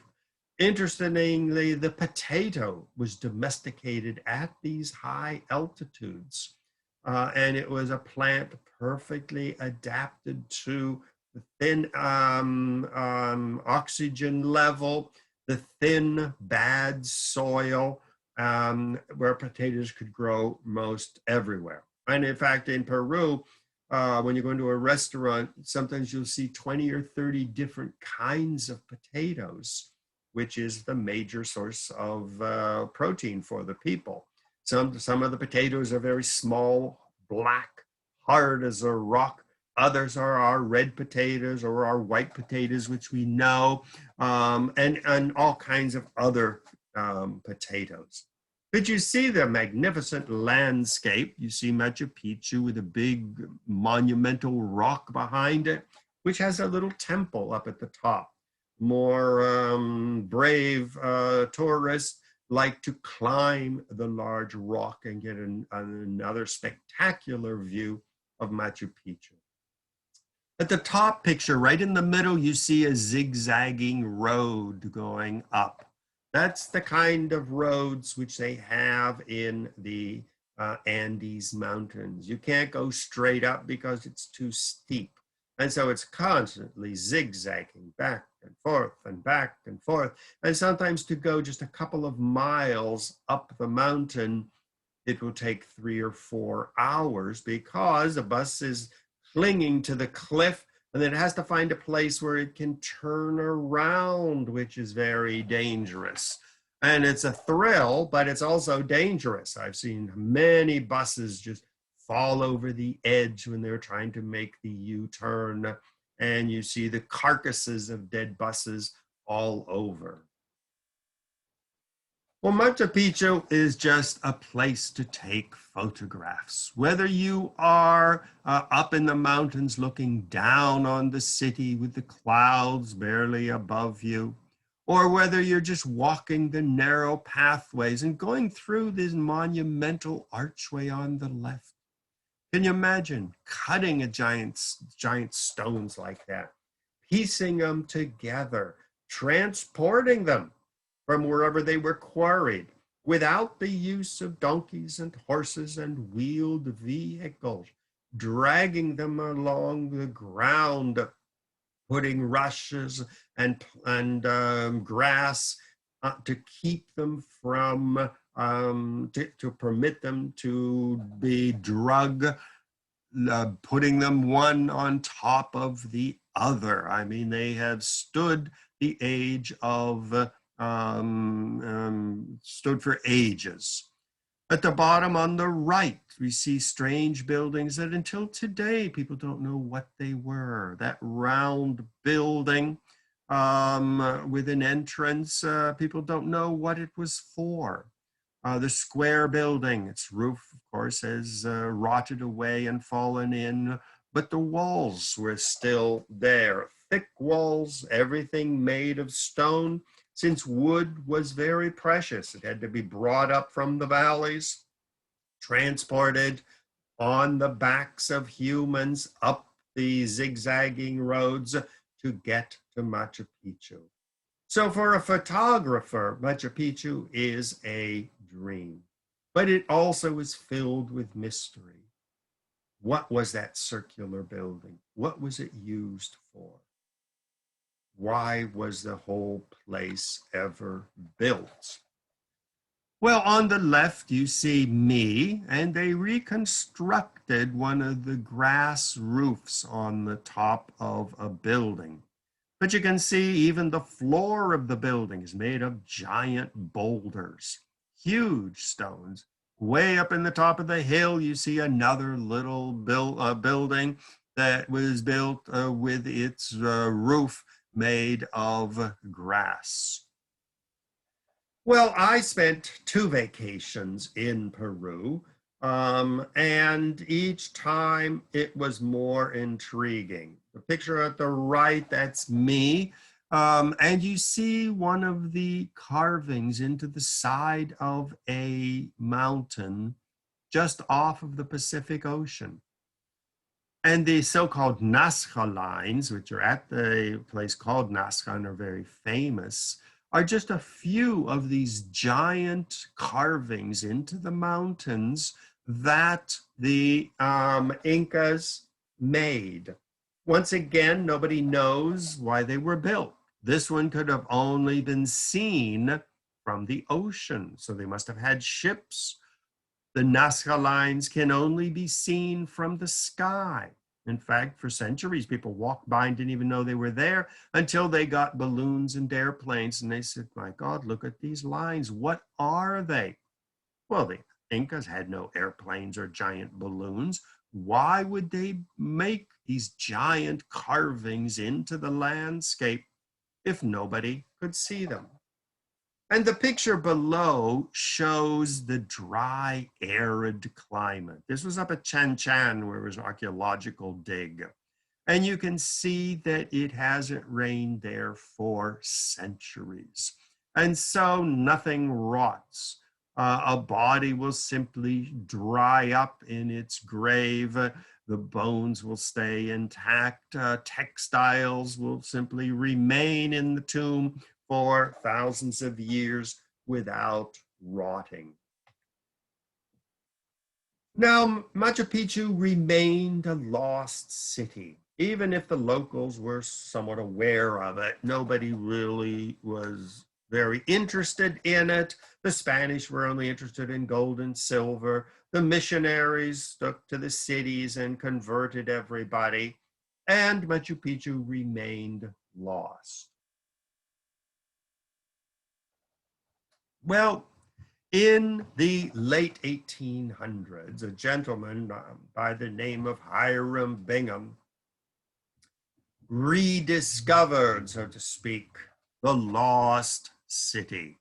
Interestingly, the potato was domesticated at these high altitudes. And it was a plant perfectly adapted to the thin oxygen level, the thin, bad soil, where potatoes could grow most everywhere. And in fact, in Peru, when you go into a restaurant, sometimes you'll see 20 or 30 different kinds of potatoes, which is the major source of protein for the people. Some of the potatoes are very small, black, hard as a rock. Others are our red potatoes or our white potatoes, which we know, and all kinds of other potatoes. But you see the magnificent landscape. You see Machu Picchu with a big monumental rock behind it, which has a little temple up at the top. More brave tourists like to climb the large rock and get another spectacular view of Machu Picchu. At the top picture, right in the middle, you see a zigzagging road going up. That's the kind of roads which they have in the Andes Mountains. You can't go straight up because it's too steep. And so it's constantly zigzagging back and forth and back and forth. And sometimes to go just a couple of miles up the mountain, it will take 3 or 4 hours because the bus is clinging to the cliff And then it has to find a place where it can turn around, which is very dangerous. And it's a thrill, but it's also dangerous. I've seen many buses just fall over the edge when they're trying to make the U-turn. And you see the carcasses of dead buses all over. Well, Machu Picchu is just a place to take photographs. Whether you are up in the mountains looking down on the city with the clouds barely above you, or whether you're just walking the narrow pathways and going through this monumental archway on the left. Can you imagine cutting a giant stones like that, piecing them together, transporting them from wherever they were quarried without the use of donkeys and horses and wheeled vehicles, dragging them along the ground, putting rushes and grass to keep them from, to permit them to be drug, putting them one on top of the other. I mean, they have stood the age of stood for ages. At the bottom on the right, we see strange buildings that until today, people don't know what they were. That round building with an entrance, people don't know what it was for. The square building, its roof, of course, has rotted away and fallen in, but the walls were still there. Thick walls, everything made of stone, since wood was very precious. It had to be brought up from the valleys, transported on the backs of humans up the zigzagging roads to get to Machu Picchu. So for a photographer, Machu Picchu is a dream, but it also is filled with mystery. What was that circular building? What was it used for? Why was the whole place ever built? Well, on the left, you see me, and they reconstructed one of the grass roofs on the top of a building. But you can see even the floor of the building is made of giant boulders, huge stones. Way up in the top of the hill, you see another little building that was built with its roof made of grass. Well, I spent 2 vacations in Peru, and each time it was more intriguing. The picture at the right, that's me, and you see one of the carvings into the side of a mountain just off of the Pacific Ocean. And the so-called Nazca lines, which are at the place called Nazca and are very famous, are just a few of these giant carvings into the mountains that the Incas made. Once again, nobody knows why they were built. This one could have only been seen from the ocean, so they must have had ships. The Nazca lines can only be seen from the sky. In fact, for centuries, people walked by and didn't even know they were there until they got balloons and airplanes. And they said, my God, look at these lines. What are they? Well, the Incas had no airplanes or giant balloons. Why would they make these giant carvings into the landscape if nobody could see them? And the picture below shows the dry, arid climate. This was up at Chan Chan, where it was an archaeological dig. And you can see that it hasn't rained there for centuries. And so nothing rots. A body will simply dry up in its grave. The bones will stay intact. Textiles will simply remain in the tomb for thousands of years without rotting. Now, Machu Picchu remained a lost city. Even if the locals were somewhat aware of it, nobody really was very interested in it. The Spanish were only interested in gold and silver. The missionaries stuck to the cities and converted everybody. and Machu Picchu remained lost. Well, in the late 1800s, a gentleman by the name of Hiram Bingham rediscovered, so to speak, the lost city.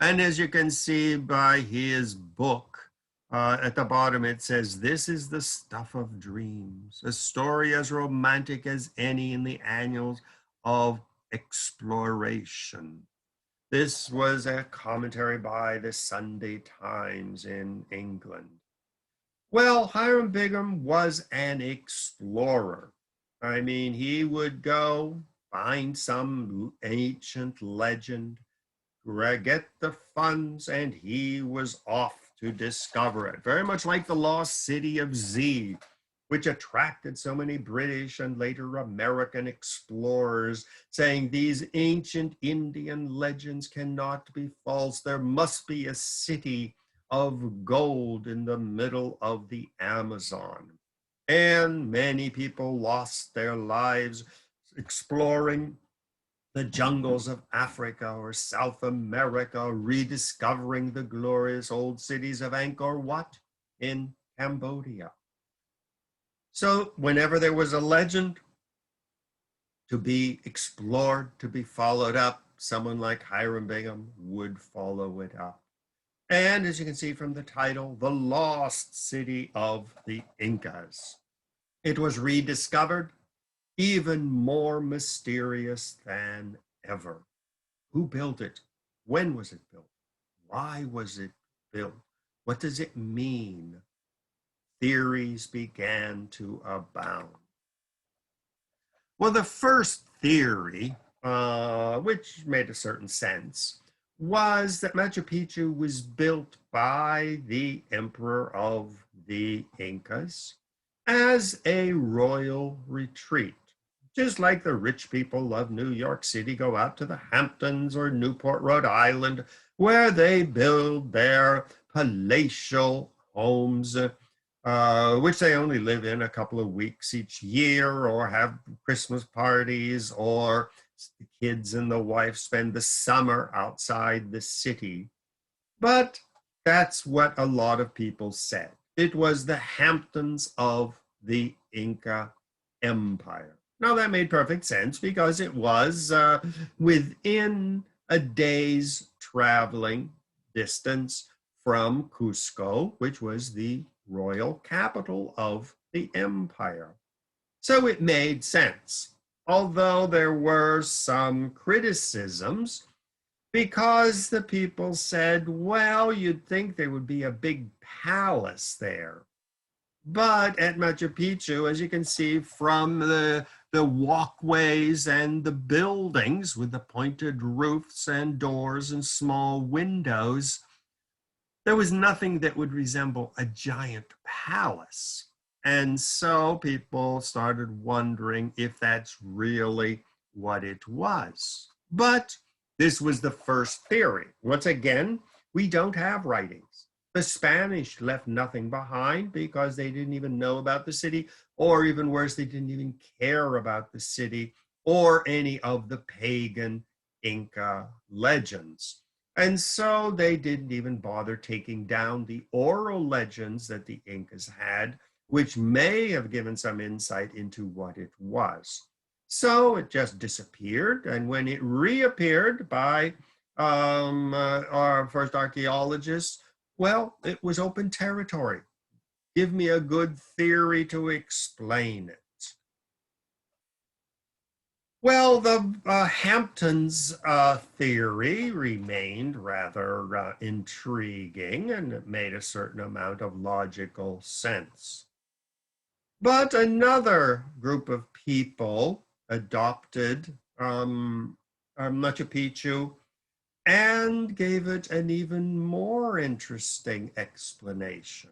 And as you can see by his book, at the bottom it says, "This is the stuff of dreams, a story as romantic as any in the annals of exploration." This was a commentary by the Sunday Times in England. Well, Hiram Bingham was an explorer. I mean, he would go find some ancient legend, get the funds, and he was off to discover it. Very much like the lost city of Z, which attracted so many British and later American explorers, saying these ancient Indian legends cannot be false. There must be a city of gold in the middle of the Amazon. And many people lost their lives exploring the jungles of Africa or South America, rediscovering the glorious old cities of Angkor Wat in Cambodia. So whenever there was a legend to be explored, to be followed up, someone like Hiram Bingham would follow it up. And as you can see from the title, The Lost City of the Incas. It was rediscovered, even more mysterious than ever. Who built it? When was it built? Why was it built? What does it mean? Theories began to abound. Well, the first theory, which made a certain sense, was that Machu Picchu was built by the emperor of the Incas as a royal retreat. Just like the rich people of New York City go out to the Hamptons or Newport, Rhode Island, where they build their palatial homes, which they only live in a couple of weeks each year, or have Christmas parties, or the kids and the wife spend the summer outside the city. But that's what a lot of people said. It was the Hamptons of the Inca Empire. Now that made perfect sense because it was within a day's traveling distance from Cusco, which was the royal capital of the empire. So it made sense, although there were some criticisms because the people said, well, you'd think there would be a big palace there. But at Machu Picchu, as you can see from the walkways and the buildings with the pointed roofs and doors and small windows, there was nothing that would resemble a giant palace. And so people started wondering if that's really what it was. But this was the first theory. Once again, we don't have writings. The Spanish left nothing behind because they didn't even know about the city, or even worse, they didn't even care about the city or any of the pagan Inca legends. And so they didn't even bother taking down the oral legends that the Incas had, which may have given some insight into what it was. So it just disappeared. And when it reappeared by our first archaeologists, well, it was open territory. Give me a good theory to explain it. Well, the Hamptons theory remained rather intriguing, and it made a certain amount of logical sense. But another group of people adopted Machu Picchu and gave it an even more interesting explanation.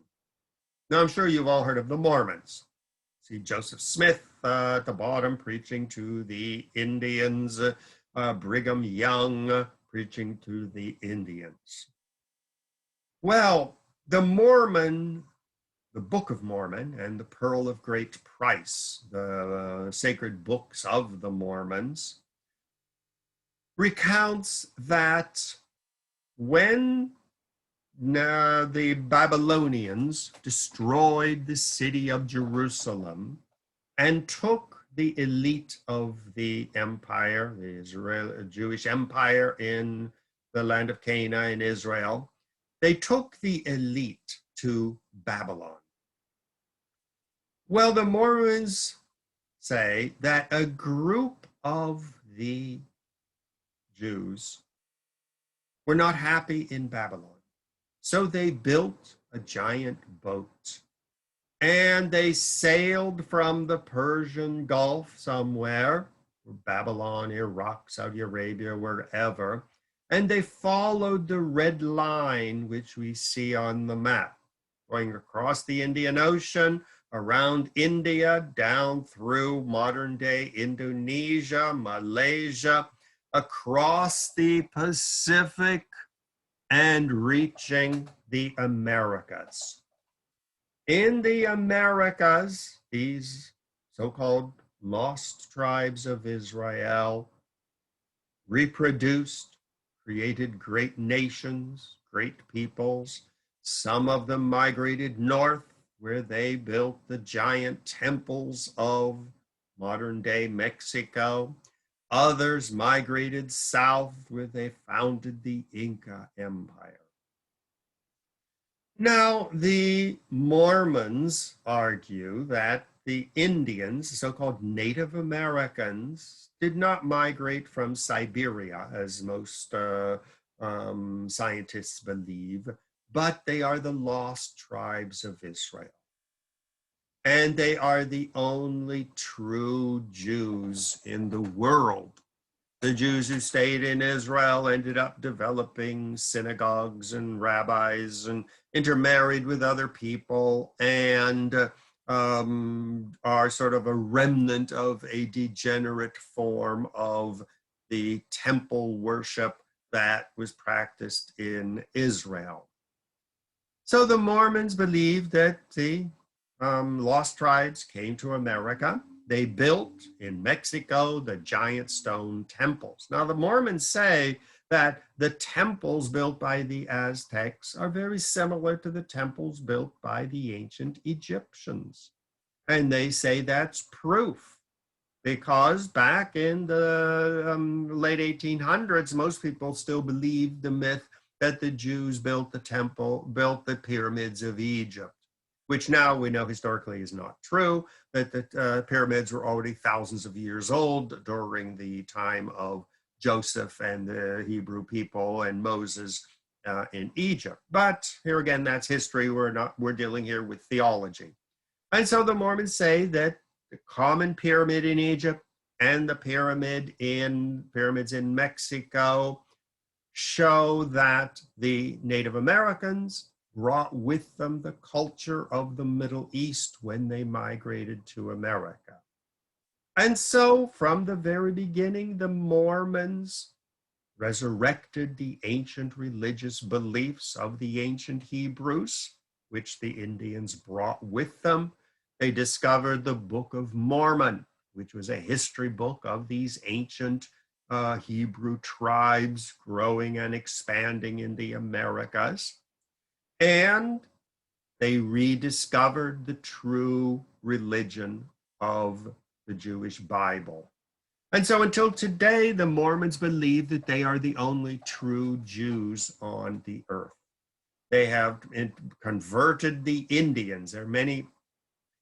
Now, I'm sure you've all heard of the Mormons. See Joseph Smith at the bottom preaching to the Indians, Brigham Young preaching to the Indians. Well, the Mormon the Book of Mormon and the Pearl of Great Price, the sacred books of the Mormons, recounts that when the Babylonians destroyed the city of Jerusalem and took the elite of the empire, the Jewish empire in the land of Canaan in Israel, they took the elite to Babylon. Well, the Mormons say that a group of the Jews were not happy in Babylon. So they built a giant boat and they sailed from the Persian Gulf somewhere, Babylon, Iraq, Saudi Arabia, wherever, and they followed the red line, which we see on the map, going across the Indian Ocean, around India, down through modern-day Indonesia, Malaysia, across the Pacific, and reaching the Americas. In the Americas, these so-called lost tribes of Israel reproduced, created great nations, great peoples. Some of them migrated north, where they built the giant temples of modern-day Mexico. Others migrated south, where they founded the Inca Empire. Now, the Mormons argue that the Indians, so-called Native Americans, did not migrate from Siberia, as most scientists believe, but they are the lost tribes of Israel. And they are the only true Jews in the world. The Jews who stayed in Israel ended up developing synagogues and rabbis and intermarried with other people and are sort of a remnant of a degenerate form of the temple worship that was practiced in Israel. So the Mormons believe that the lost tribes came to America. They built in Mexico the giant stone temples. Now, the Mormons say that the temples built by the Aztecs are very similar to the temples built by the ancient Egyptians. And they say that's proof, because back in the late 1800s, most people still believed the myth that the Jews built the pyramids of Egypt, which now we know historically is not true, that the pyramids were already thousands of years old during the time of Joseph and the Hebrew people and Moses in Egypt. But here again, that's history. We're dealing here with theology. And so the Mormons say that the common pyramid in Egypt and the pyramids in Mexico show that the Native Americans brought with them the culture of the Middle East when they migrated to America. And so from the very beginning, the Mormons resurrected the ancient religious beliefs of the ancient Hebrews, which the Indians brought with them. They discovered the Book of Mormon, which was a history book of these ancient Hebrew tribes growing and expanding in the Americas. And they rediscovered the true religion of the Jewish Bible. And so until today, the Mormons believe that they are the only true Jews on the earth. They have converted the Indians. There are many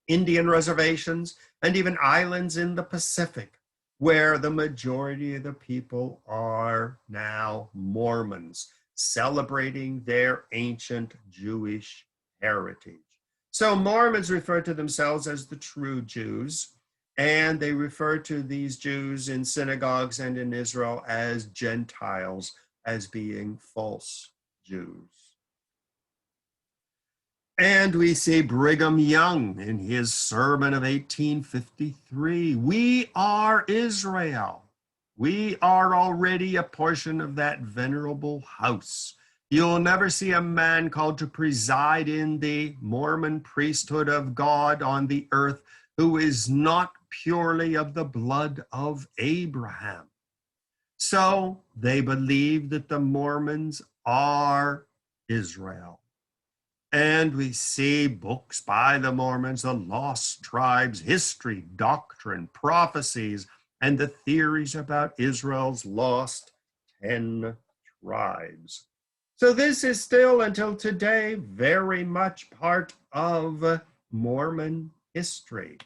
Indian reservations and even islands in the Pacific where the majority of the people are now Mormons, celebrating their ancient Jewish heritage. So Mormons refer to themselves as the true Jews, and they refer to these Jews in synagogues and in Israel as Gentiles, as being false Jews. And we see Brigham Young in his sermon of 1853. We are Israel. We are already a portion of that venerable house. You'll never see a man called to preside in the Mormon priesthood of God on the earth who is not purely of the blood of Abraham. So they believe that the Mormons are Israel. And we see books by the Mormons, the lost tribes, history, doctrine, prophecies, and the theories about Israel's lost 10 tribes. So this is still, until today, very much part of Mormon history.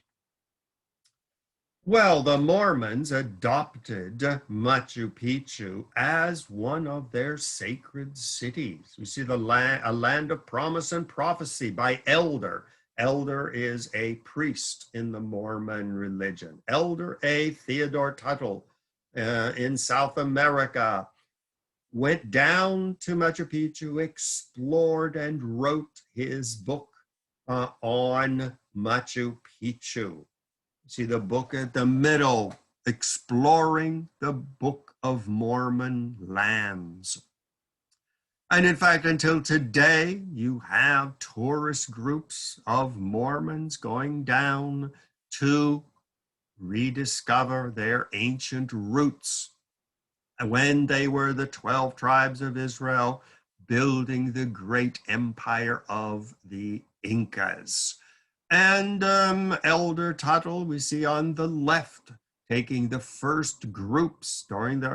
Well, the Mormons adopted Machu Picchu as one of their sacred cities. We see a land of promise and prophecy by Elder. Elder is a priest in the Mormon religion. Elder A. Theodore Tuttle in South America went down to Machu Picchu, explored, and wrote his book on Machu Picchu. See the book at the middle, Exploring the Book of Mormon Lands. And in fact, until today, you have tourist groups of Mormons going down to rediscover their ancient roots when they were the 12 tribes of Israel building the great empire of the Incas. And Elder Tuttle, we see on the left, taking the first groups during the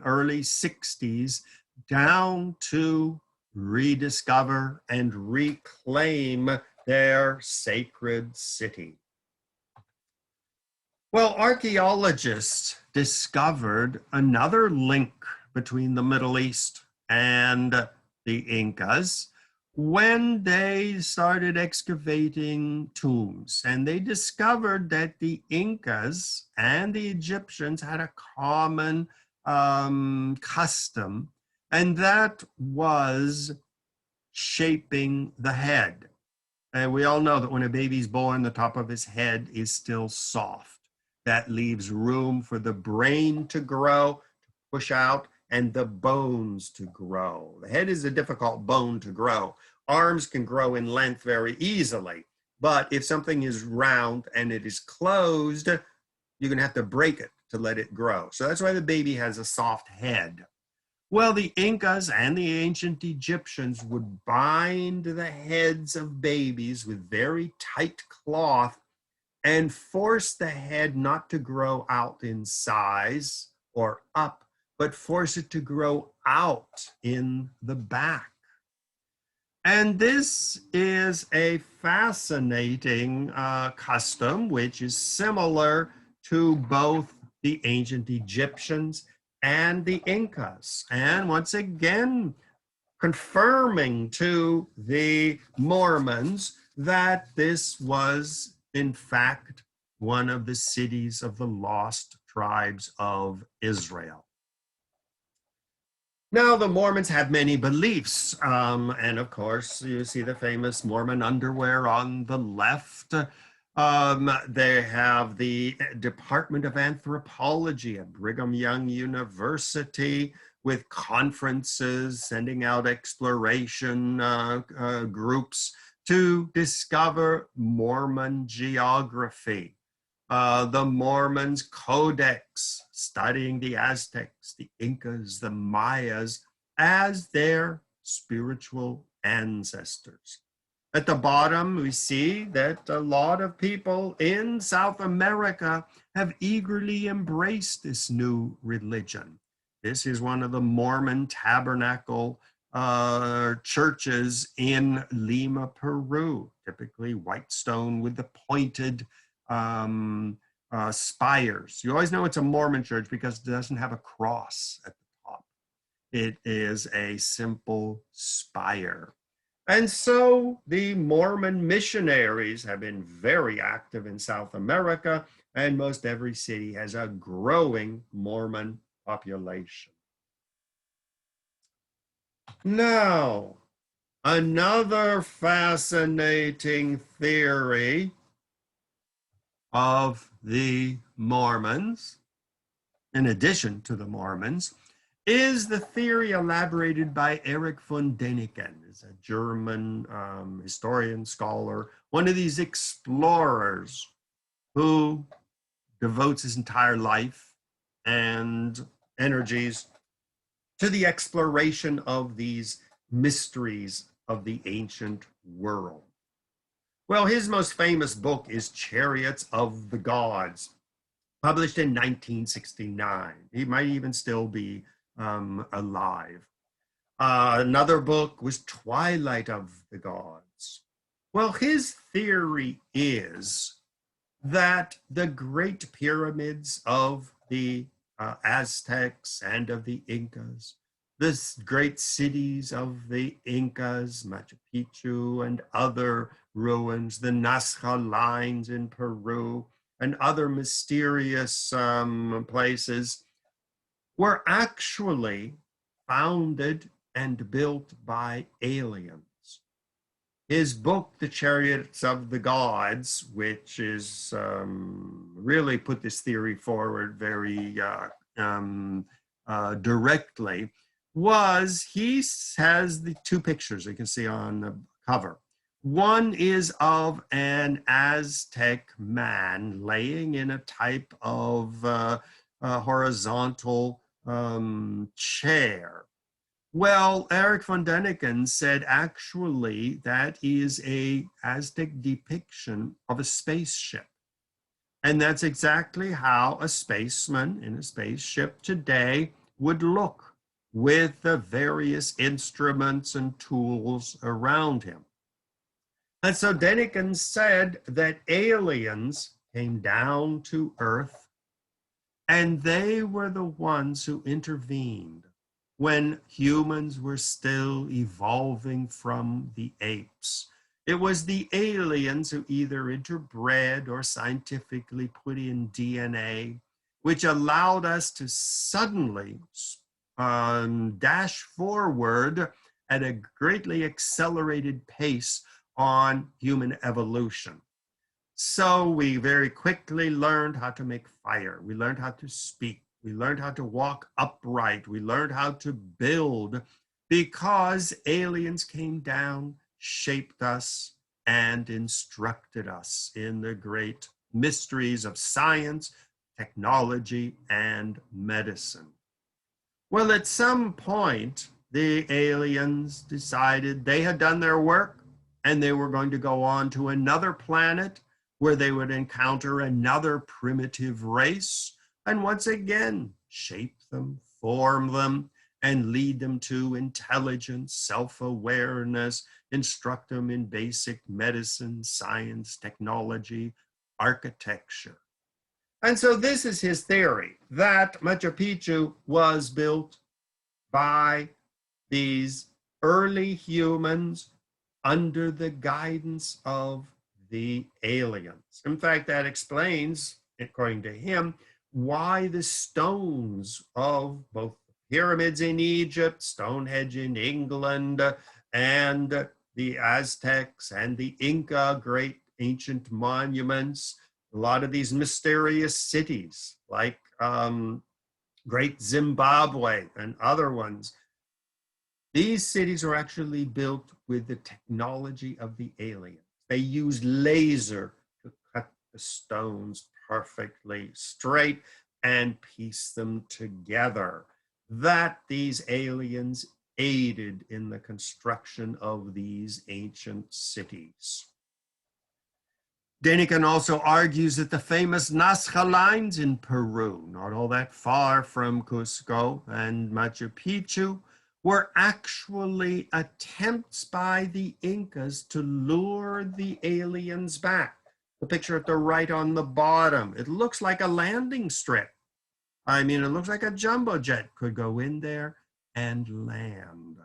early 60s down to rediscover and reclaim their sacred city. Well, archaeologists discovered another link between the Middle East and the Incas when they started excavating tombs, and they discovered that the Incas and the Egyptians had a common custom, and that was shaping the head. And we all know that when a baby's born, the top of his head is still soft. That leaves room for the brain to grow, to push out, and the bones to grow. The head is a difficult bone to grow. Arms can grow in length very easily, but if something is round and it is closed, you're gonna have to break it to let it grow. So that's why the baby has a soft head. Well, the Incas and the ancient Egyptians would bind the heads of babies with very tight cloth and force the head not to grow out in size or up, but force it to grow out in the back. And this is a fascinating custom, which is similar to both the ancient Egyptians and the Incas. And once again, confirming to the Mormons that this was, in fact, one of the cities of the lost tribes of Israel. Now, the Mormons have many beliefs, and of course, you see the famous Mormon underwear on the left. They have the Department of Anthropology at Brigham Young University with conferences, sending out exploration groups to discover Mormon geography. The Mormons' Codex, studying the Aztecs, the Incas, the Mayas as their spiritual ancestors. At the bottom, we see that a lot of people in South America have eagerly embraced this new religion. This is one of the Mormon tabernacle churches in Lima, Peru, typically white stone with the pointed spires. You always know it's a Mormon church because it doesn't have a cross at the top. It is a simple spire. And so the Mormon missionaries have been very active in South America, and most every city has a growing Mormon population. Now, another fascinating theory of the Mormons, in addition to the Mormons, is the theory elaborated by Erich von Däniken, is a German historian, scholar, one of these explorers who devotes his entire life and energies to the exploration of these mysteries of the ancient world. Well, his most famous book is Chariots of the Gods, published in 1969. He might even still be alive. Another book was Twilight of the Gods. Well, his theory is that the great pyramids of the Aztecs and of the Incas, the great cities of the Incas, Machu Picchu and other ruins, the Nazca lines in Peru, and other mysterious places were actually founded and built by aliens. His book, The Chariots of the Gods, which is really put this theory forward very directly, he has the two pictures you can see on the cover. One is of an Aztec man laying in a type of horizontal chair. Well, Erich von Däniken said actually that is a Aztec depiction of a spaceship. And that's exactly how a spaceman in a spaceship today would look, with the various instruments and tools around him. And so Däniken said that aliens came down to Earth, and they were the ones who intervened when humans were still evolving from the apes. It was the aliens who either interbred or scientifically put in DNA, which allowed us to suddenly dash forward at a greatly accelerated pace on human evolution. So we very quickly learned how to make fire. We learned how to speak. We learned how to walk upright. We learned how to build because aliens came down, shaped us, and instructed us in the great mysteries of science, technology, and medicine. Well, at some point, the aliens decided they had done their work and they were going to go on to another planet where they would encounter another primitive race and once again shape them, form them, and lead them to intelligence, self-awareness, instruct them in basic medicine, science, technology, architecture. And so this is his theory, that Machu Picchu was built by these early humans under the guidance of the aliens. In fact, that explains, according to him, why the stones of both the pyramids in Egypt, Stonehenge in England, and the Aztecs and the Inca great ancient monuments, a lot of these mysterious cities like Great Zimbabwe and other ones, these cities are actually built with the technology of the aliens. They use laser to cut the stones perfectly straight and piece them together. That these aliens aided in the construction of these ancient cities. Däniken also argues that the famous Nazca lines in Peru, not all that far from Cusco and Machu Picchu, were actually attempts by the Incas to lure the aliens back. The picture at the right on the bottom, it looks like a landing strip. I mean, it looks like a jumbo jet could go in there and land.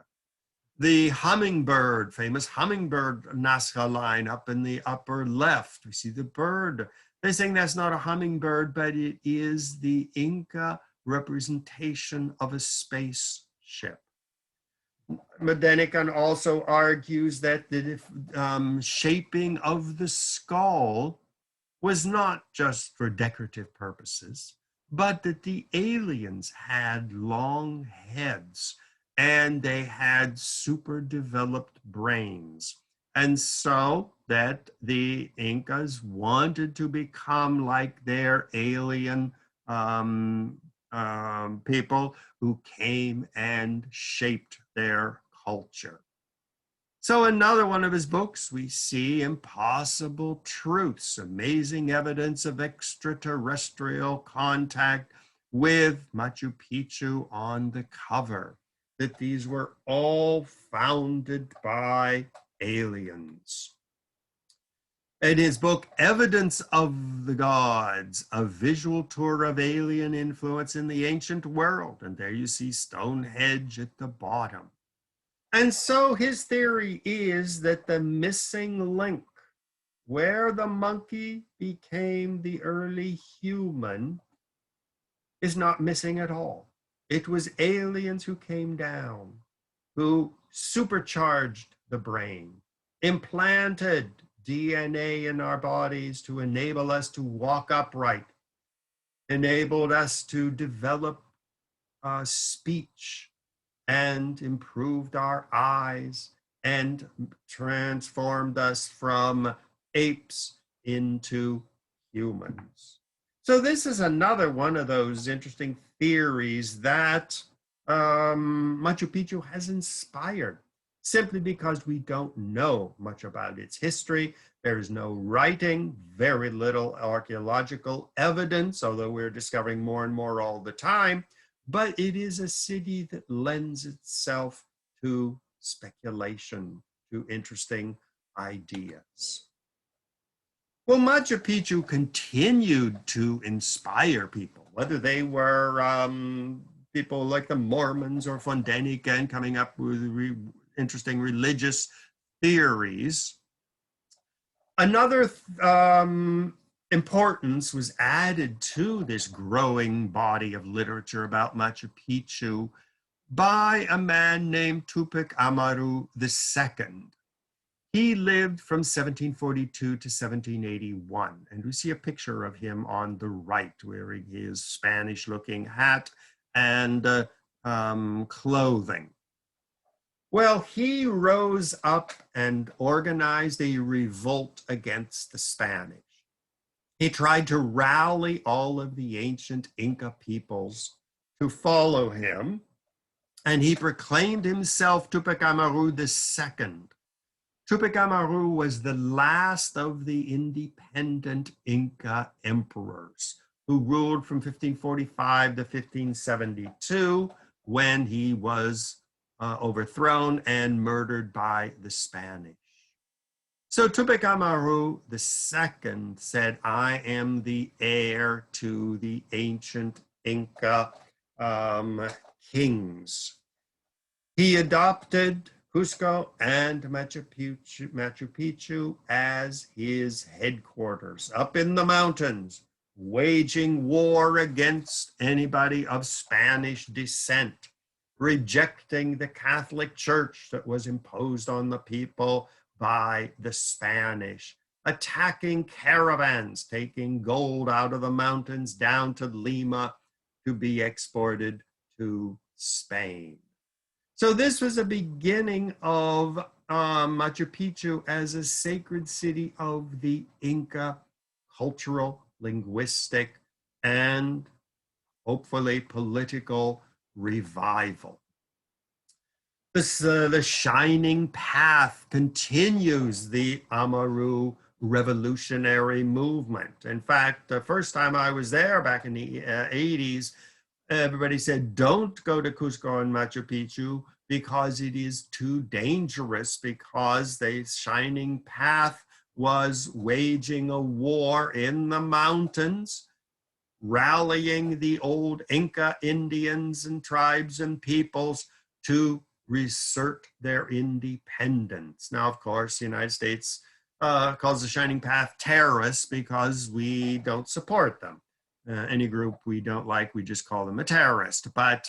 The hummingbird, famous hummingbird Nazca line up in the upper left, we see the bird. They're saying that's not a hummingbird, but it is the Inca representation of a spaceship. Däniken also argues that the shaping of the skull was not just for decorative purposes, but that the aliens had long heads and they had super developed brains. And so that the Incas wanted to become like their alien people who came and shaped their culture. So another one of his books, we see Impossible Truths, amazing evidence of extraterrestrial contact with Machu Picchu on the cover, that these were all founded by aliens. In his book, Evidence of the Gods, a visual tour of alien influence in the ancient world. And there you see Stonehenge at the bottom. And so his theory is that the missing link, where the monkey became the early human, is not missing at all. It was aliens who came down, who supercharged the brain, implanted DNA in our bodies to enable us to walk upright, enabled us to develop speech, and improved our eyes and transformed us from apes into humans. So this is another one of those interesting theories that Machu Picchu has inspired, simply because we don't know much about its history. There is no writing, very little archaeological evidence, although we're discovering more and more all the time. But it is a city that lends itself to speculation, to interesting ideas. Well, Machu Picchu continued to inspire people, whether they were people like the Mormons or von Däniken coming up with interesting religious theories. Another importance was added to this growing body of literature about Machu Picchu by a man named Tupac Amaru II. He lived from 1742 to 1781, and we see a picture of him on the right wearing his Spanish-looking hat and clothing. Well, he rose up and organized a revolt against the Spanish. He tried to rally all of the ancient Inca peoples to follow him, and he proclaimed himself Tupac Amaru II. Tupac Amaru was the last of the independent Inca emperors who ruled from 1545 to 1572, when he was overthrown and murdered by the Spanish. So Tupac Amaru II said, I am the heir to the ancient Inca kings. He adopted Cusco and Machu Picchu as his headquarters, up in the mountains, waging war against anybody of Spanish descent, rejecting the Catholic Church that was imposed on the people by the Spanish, attacking caravans, taking gold out of the mountains down to Lima to be exported to Spain. So this was a beginning of Machu Picchu as a sacred city of the Inca cultural, linguistic, and hopefully political revival. The shining path continues the Amaru revolutionary movement. In fact, the first time I was there back in the 80s, everybody said, don't go to Cusco and Machu Picchu because it is too dangerous, because the shining path was waging a war in the mountains, rallying the old Inca Indians and tribes and peoples to reassert their independence. Now, of course, the United States calls the Shining Path terrorists because we don't support them. Any group we don't like, we just call them a terrorist. But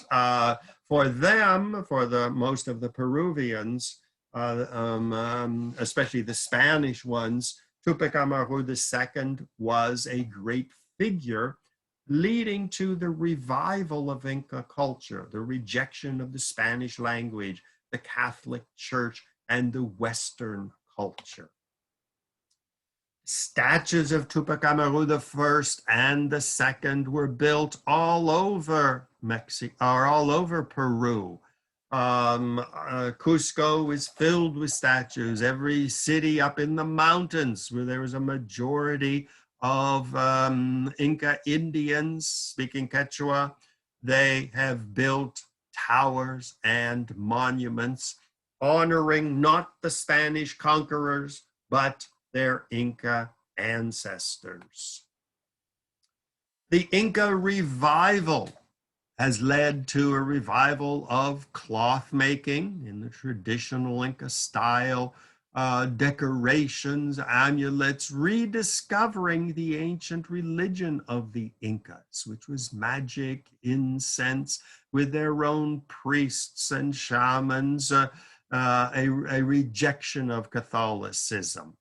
for them, for the most of the Peruvians, especially the Spanish ones, Tupac Amaru II was a great figure leading to the revival of Inca culture, the rejection of the Spanish language, the Catholic Church, and the Western culture. Statues of Tupac Amaru I and II were built all over Mexico, or all over Peru. Cusco is filled with statues. Every city up in the mountains where there was a majority of Inca Indians speaking Quechua, they have built towers and monuments honoring not the Spanish conquerors, but their Inca ancestors. The Inca revival has led to a revival of cloth making in the traditional Inca style, decorations, amulets, rediscovering the ancient religion of the Incas, which was magic, incense, with their own priests and shamans, a rejection of Catholicism.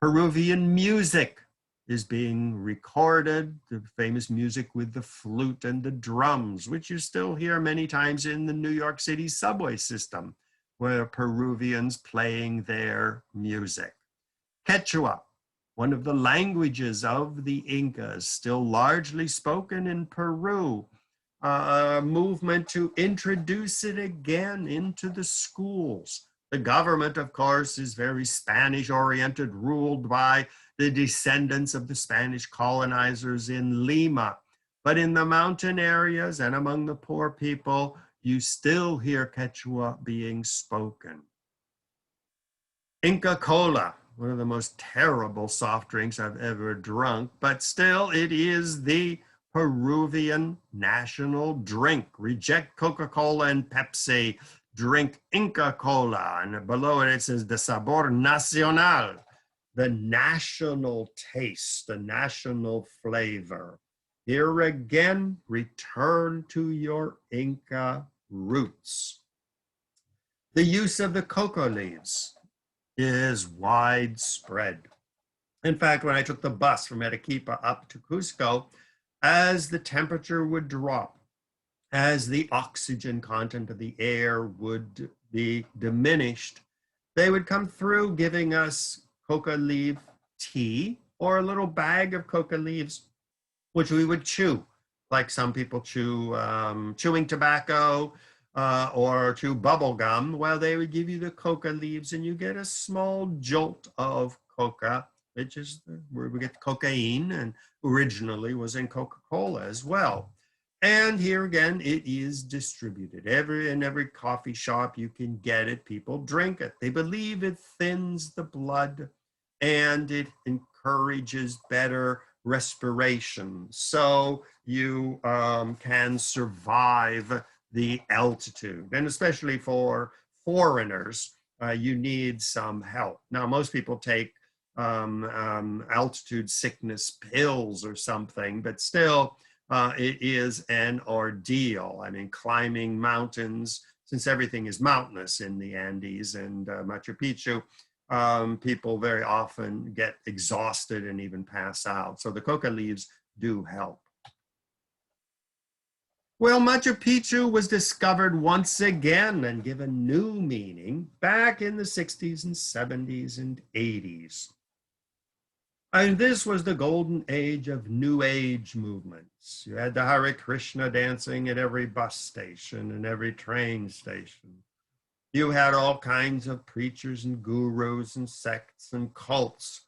Peruvian music is being recorded, the famous music with the flute and the drums, which you still hear many times in the New York City subway system, where Peruvians playing their music. Quechua, one of the languages of the Incas, still largely spoken in Peru, a movement to introduce it again into the schools. The government, of course, is very Spanish-oriented, ruled by the descendants of the Spanish colonizers in Lima. But in the mountain areas and among the poor people, you still hear Quechua being spoken. Inca Cola, one of the most terrible soft drinks I've ever drunk, but still it is the Peruvian national drink. Reject Coca-Cola and Pepsi. Drink Inca Cola. And below it says the sabor nacional, the national taste, the national flavor. Here again, return to your Inca roots. The use of the coca leaves is widespread. In fact, when I took the bus from Arequipa up to Cusco, as the temperature would drop, as the oxygen content of the air would be diminished, they would come through giving us coca leaf tea or a little bag of coca leaves, which we would chew, like some people chew chewing tobacco or chew bubble gum. Well, they would give you the coca leaves and you get a small jolt of coca, which is where we get cocaine, and originally was in Coca-Cola as well. And here again, it is distributed. In every coffee shop you can get it. People drink it. They believe it thins the blood and it encourages better respiration. So you can survive the altitude. And especially for foreigners, you need some help. Now, most people take altitude sickness pills or something, but still, it is an ordeal. I mean, climbing mountains, since everything is mountainous in the Andes and Machu Picchu, people very often get exhausted and even pass out. So the coca leaves do help. Well, Machu Picchu was discovered once again and given new meaning back in the 60s and 70s and 80s. And this was the golden age of New Age movements. You had the Hare Krishna dancing at every bus station and every train station. You had all kinds of preachers and gurus and sects and cults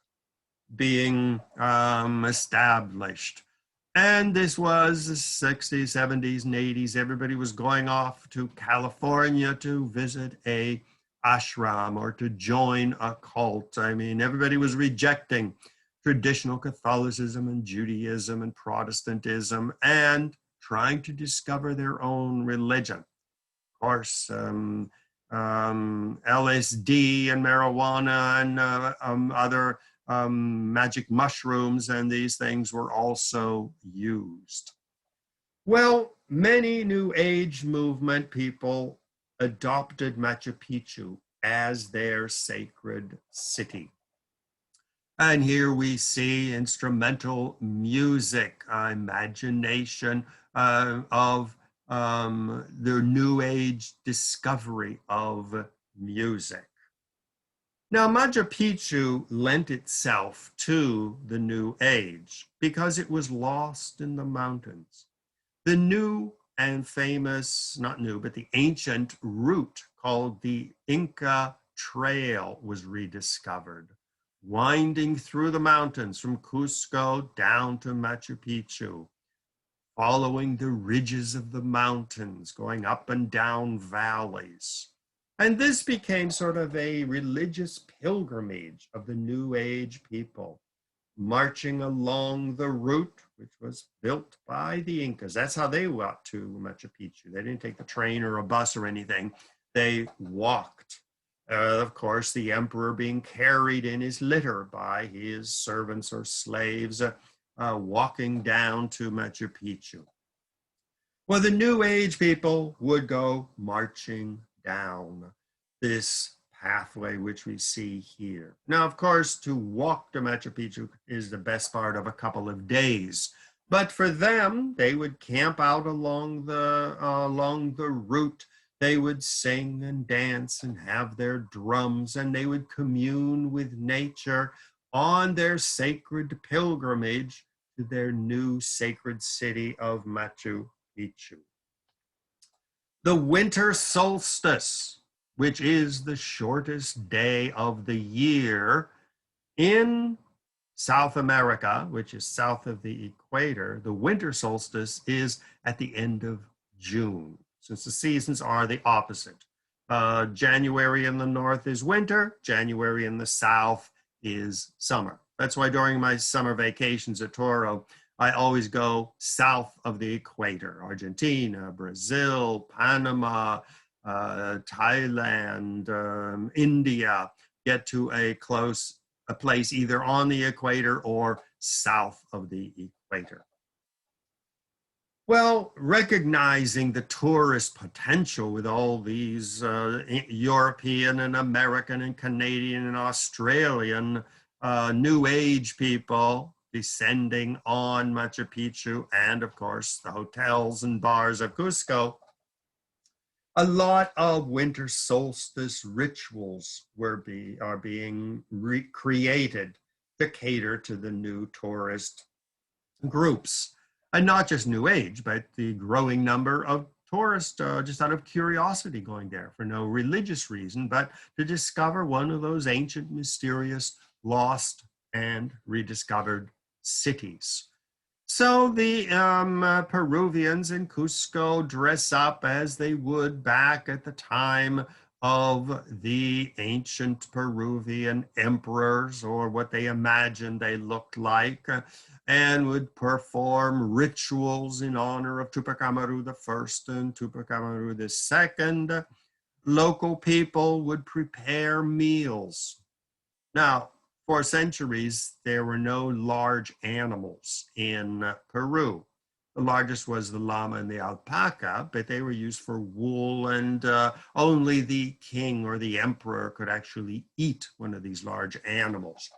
being established. And this was the 60s, 70s, and 80s. Everybody was going off to California to visit a ashram or to join a cult. I mean, everybody was rejecting traditional Catholicism and Judaism and Protestantism and trying to discover their own religion. Of course, LSD and marijuana and other magic mushrooms and these things were also used. Well, many New Age movement people adopted Machu Picchu as their sacred city. And here we see instrumental music, imagination of the New Age discovery of music. Now, Machu Picchu lent itself to the New Age because it was lost in the mountains. The new and famous, not new, but the ancient route called the Inca Trail was rediscovered, winding through the mountains from Cusco down to Machu Picchu, following the ridges of the mountains, going up and down valleys. And this became sort of a religious pilgrimage of the New Age people, marching along the route, which was built by the Incas. That's how they got to Machu Picchu. They didn't take the train or a bus or anything. They walked. Of course, the emperor being carried in his litter by his servants or slaves, walking down to Machu Picchu. Well, the New Age people would go marching down this pathway which we see here. Now, of course, to walk to Machu Picchu is the best part of a couple of days. But for them, they would camp out along the route. They would sing and dance and have their drums, and they would commune with nature on their sacred pilgrimage to their new sacred city of Machu Picchu. The winter solstice, which is the shortest day of the year in South America, which is south of the equator, the winter solstice is at the end of June, since the seasons are the opposite. January in the north is winter, January in the south is summer. That's why during my summer vacations at Toro, I always go south of the equator: Argentina, Brazil, Panama, Thailand, India, get to a place either on the equator or south of the equator. Well, recognizing the tourist potential with all these European and American and Canadian and Australian New Age people descending on Machu Picchu, and of course the hotels and bars of Cusco, a lot of winter solstice rituals are being recreated to cater to the new tourist groups. And not just New Age, but the growing number of tourists just out of curiosity going there for no religious reason, but to discover one of those ancient, mysterious, lost and rediscovered cities. So the Peruvians in Cusco dress up as they would back at the time of the ancient Peruvian emperors, or what they imagined they looked like, and would perform rituals in honor of Tupac Amaru I and Tupac Amaru II. Local people would prepare meals. Now, for centuries, there were no large animals in Peru. The largest was the llama and the alpaca, but they were used for wool, and only the king or the emperor could actually eat one of these large animals.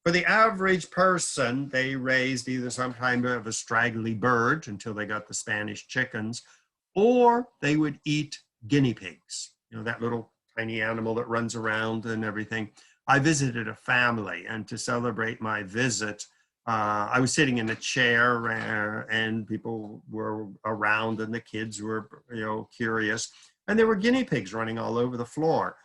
For the average person, they raised either some kind of a straggly bird until they got the Spanish chickens, or they would eat guinea pigs, that little tiny animal that runs around and everything. I visited a family, and to celebrate my visit, I was sitting in a chair and people were around, and the kids were, curious. And there were guinea pigs running all over the floor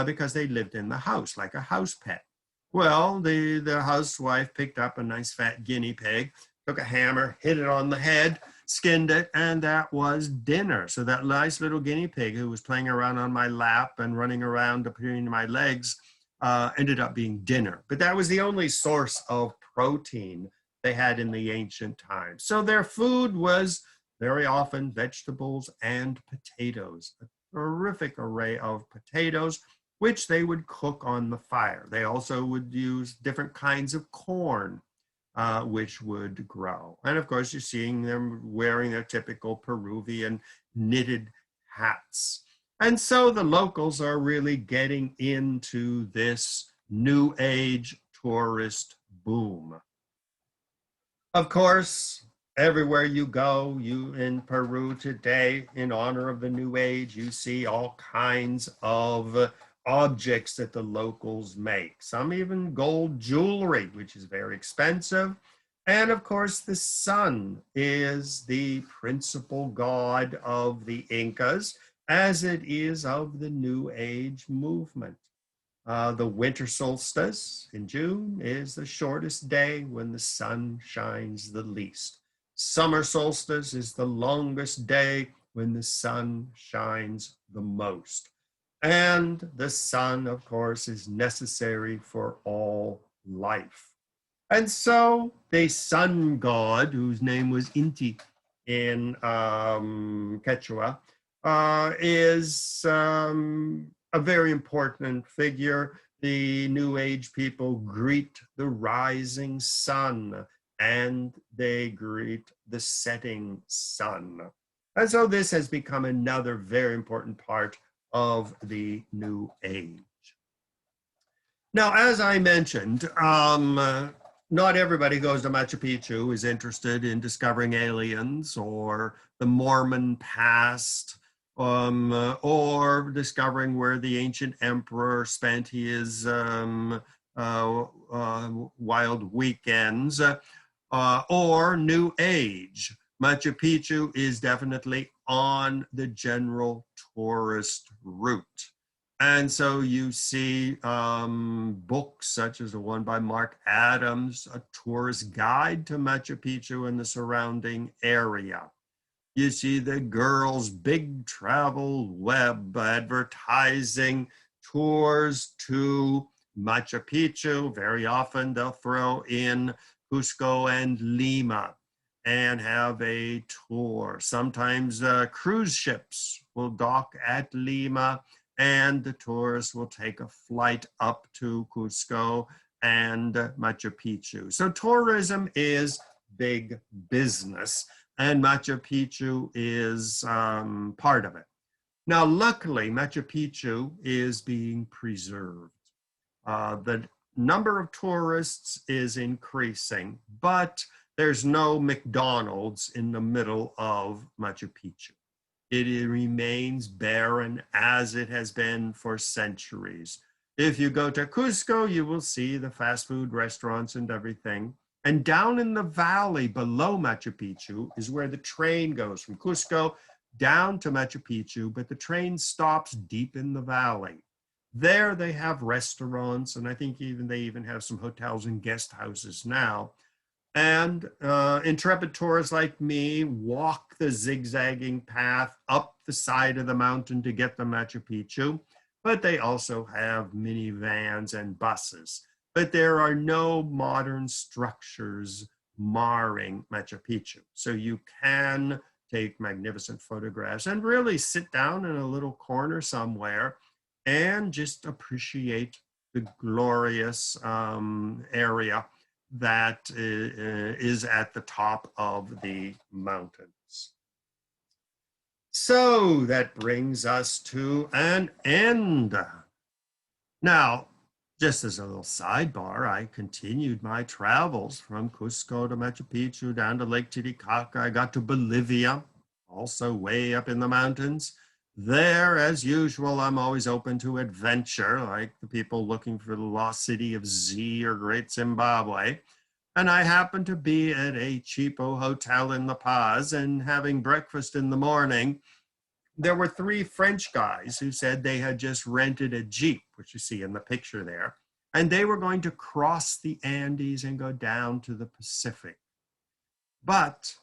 because they lived in the house like a house pet. Well, the housewife picked up a nice fat guinea pig, took a hammer, hit it on the head, skinned it, and that was dinner. So that nice little guinea pig who was playing around on my lap and running around between my legs ended up being dinner. But that was the only source of protein they had in the ancient times. So their food was very often vegetables and potatoes, a terrific array of potatoes, which they would cook on the fire. They also would use different kinds of corn, which would grow. And of course, you're seeing them wearing their typical Peruvian knitted hats. And so the locals are really getting into this New Age tourist boom. Of course, everywhere you go, you in Peru today, in honor of the New Age, you see all kinds of objects that the locals make. Some even gold jewelry, which is very expensive. And of course, the sun is the principal god of the Incas, as it is of the New Age movement. The winter solstice in June is the shortest day when the sun shines the least. Summer solstice is the longest day when the sun shines the most. And the sun, of course, is necessary for all life. And so the sun god, whose name was Inti in Quechua, is a very important figure. The New Age people greet the rising sun and they greet the setting sun. And so this has become another very important part of the New Age. Now, as I mentioned, not everybody who goes to Machu Picchu is interested in discovering aliens or the Mormon past, or discovering where the ancient emperor spent his wild weekends, or New Age. Machu Picchu is definitely on the general tourist route. And so you see books such as the one by Mark Adams, A Tourist Guide to Machu Picchu and the surrounding area. You see the Girls Big Travel Web advertising tours to Machu Picchu. Very often they'll throw in Cusco and Lima and have a tour. Sometimes cruise ships will dock at Lima and the tourists will take a flight up to Cusco and Machu Picchu. So tourism is big business, and Machu Picchu is part of it. Now, luckily, Machu Picchu is being preserved. The number of tourists is increasing, but there's no McDonald's in the middle of Machu Picchu. It remains barren as it has been for centuries. If you go to Cusco, you will see the fast food restaurants and everything. And down in the valley below Machu Picchu is where the train goes from Cusco down to Machu Picchu, but the train stops deep in the valley. There they have restaurants, and I think they even have some hotels and guest houses now. And intrepid tourists like me walk the zigzagging path up the side of the mountain to get to Machu Picchu, but they also have minivans and buses. But there are no modern structures marring Machu Picchu. So you can take magnificent photographs and really sit down in a little corner somewhere and just appreciate the glorious area that is at the top of the mountains. So that brings us to an end. Now, just as a little sidebar, I continued my travels from Cusco to Machu Picchu down to Lake Titicaca. I got to Bolivia, also way up in the mountains. There, as usual, I'm always open to adventure, like the people looking for the lost city of Z or Great Zimbabwe. And I happened to be at a cheapo hotel in La Paz and having breakfast in the morning. There were 3 French guys who said they had just rented a Jeep, which you see in the picture there, and they were going to cross the Andes and go down to the Pacific. But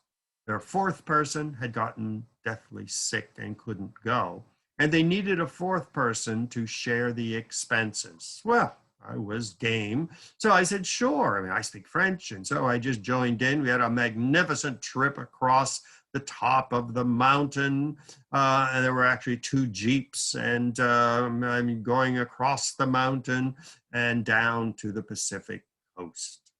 their 4th person had gotten deathly sick and couldn't go, and they needed a 4th person to share the expenses. Well, I was game. So I said, sure. I mean, I speak French. And so I just joined in. We had a magnificent trip across the top of the mountain. And there were actually 2 Jeeps. And I'm going across the mountain and down to the Pacific coast.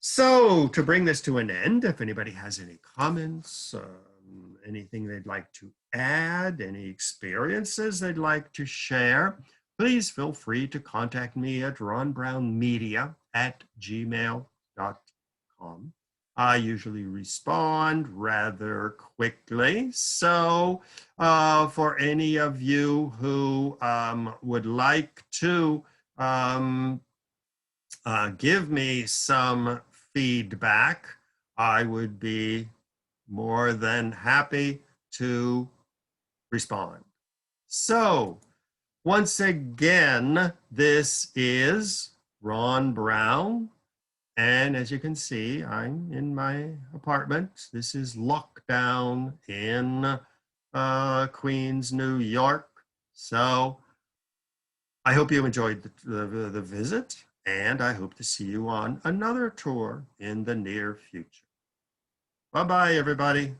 So to bring this to an end, if anybody has any comments, anything they'd like to add, any experiences they'd like to share, please feel free to contact me at Ron Brown Media ronbrown@gmail.com. I usually respond rather quickly. So for any of you who would like to give me some feedback, I would be more than happy to respond. So once again, this is Ron Brown. And as you can see, I'm in my apartment. This is lockdown in Queens, New York. So I hope you enjoyed the visit, and I hope to see you on another tour in the near future. Bye-bye, everybody.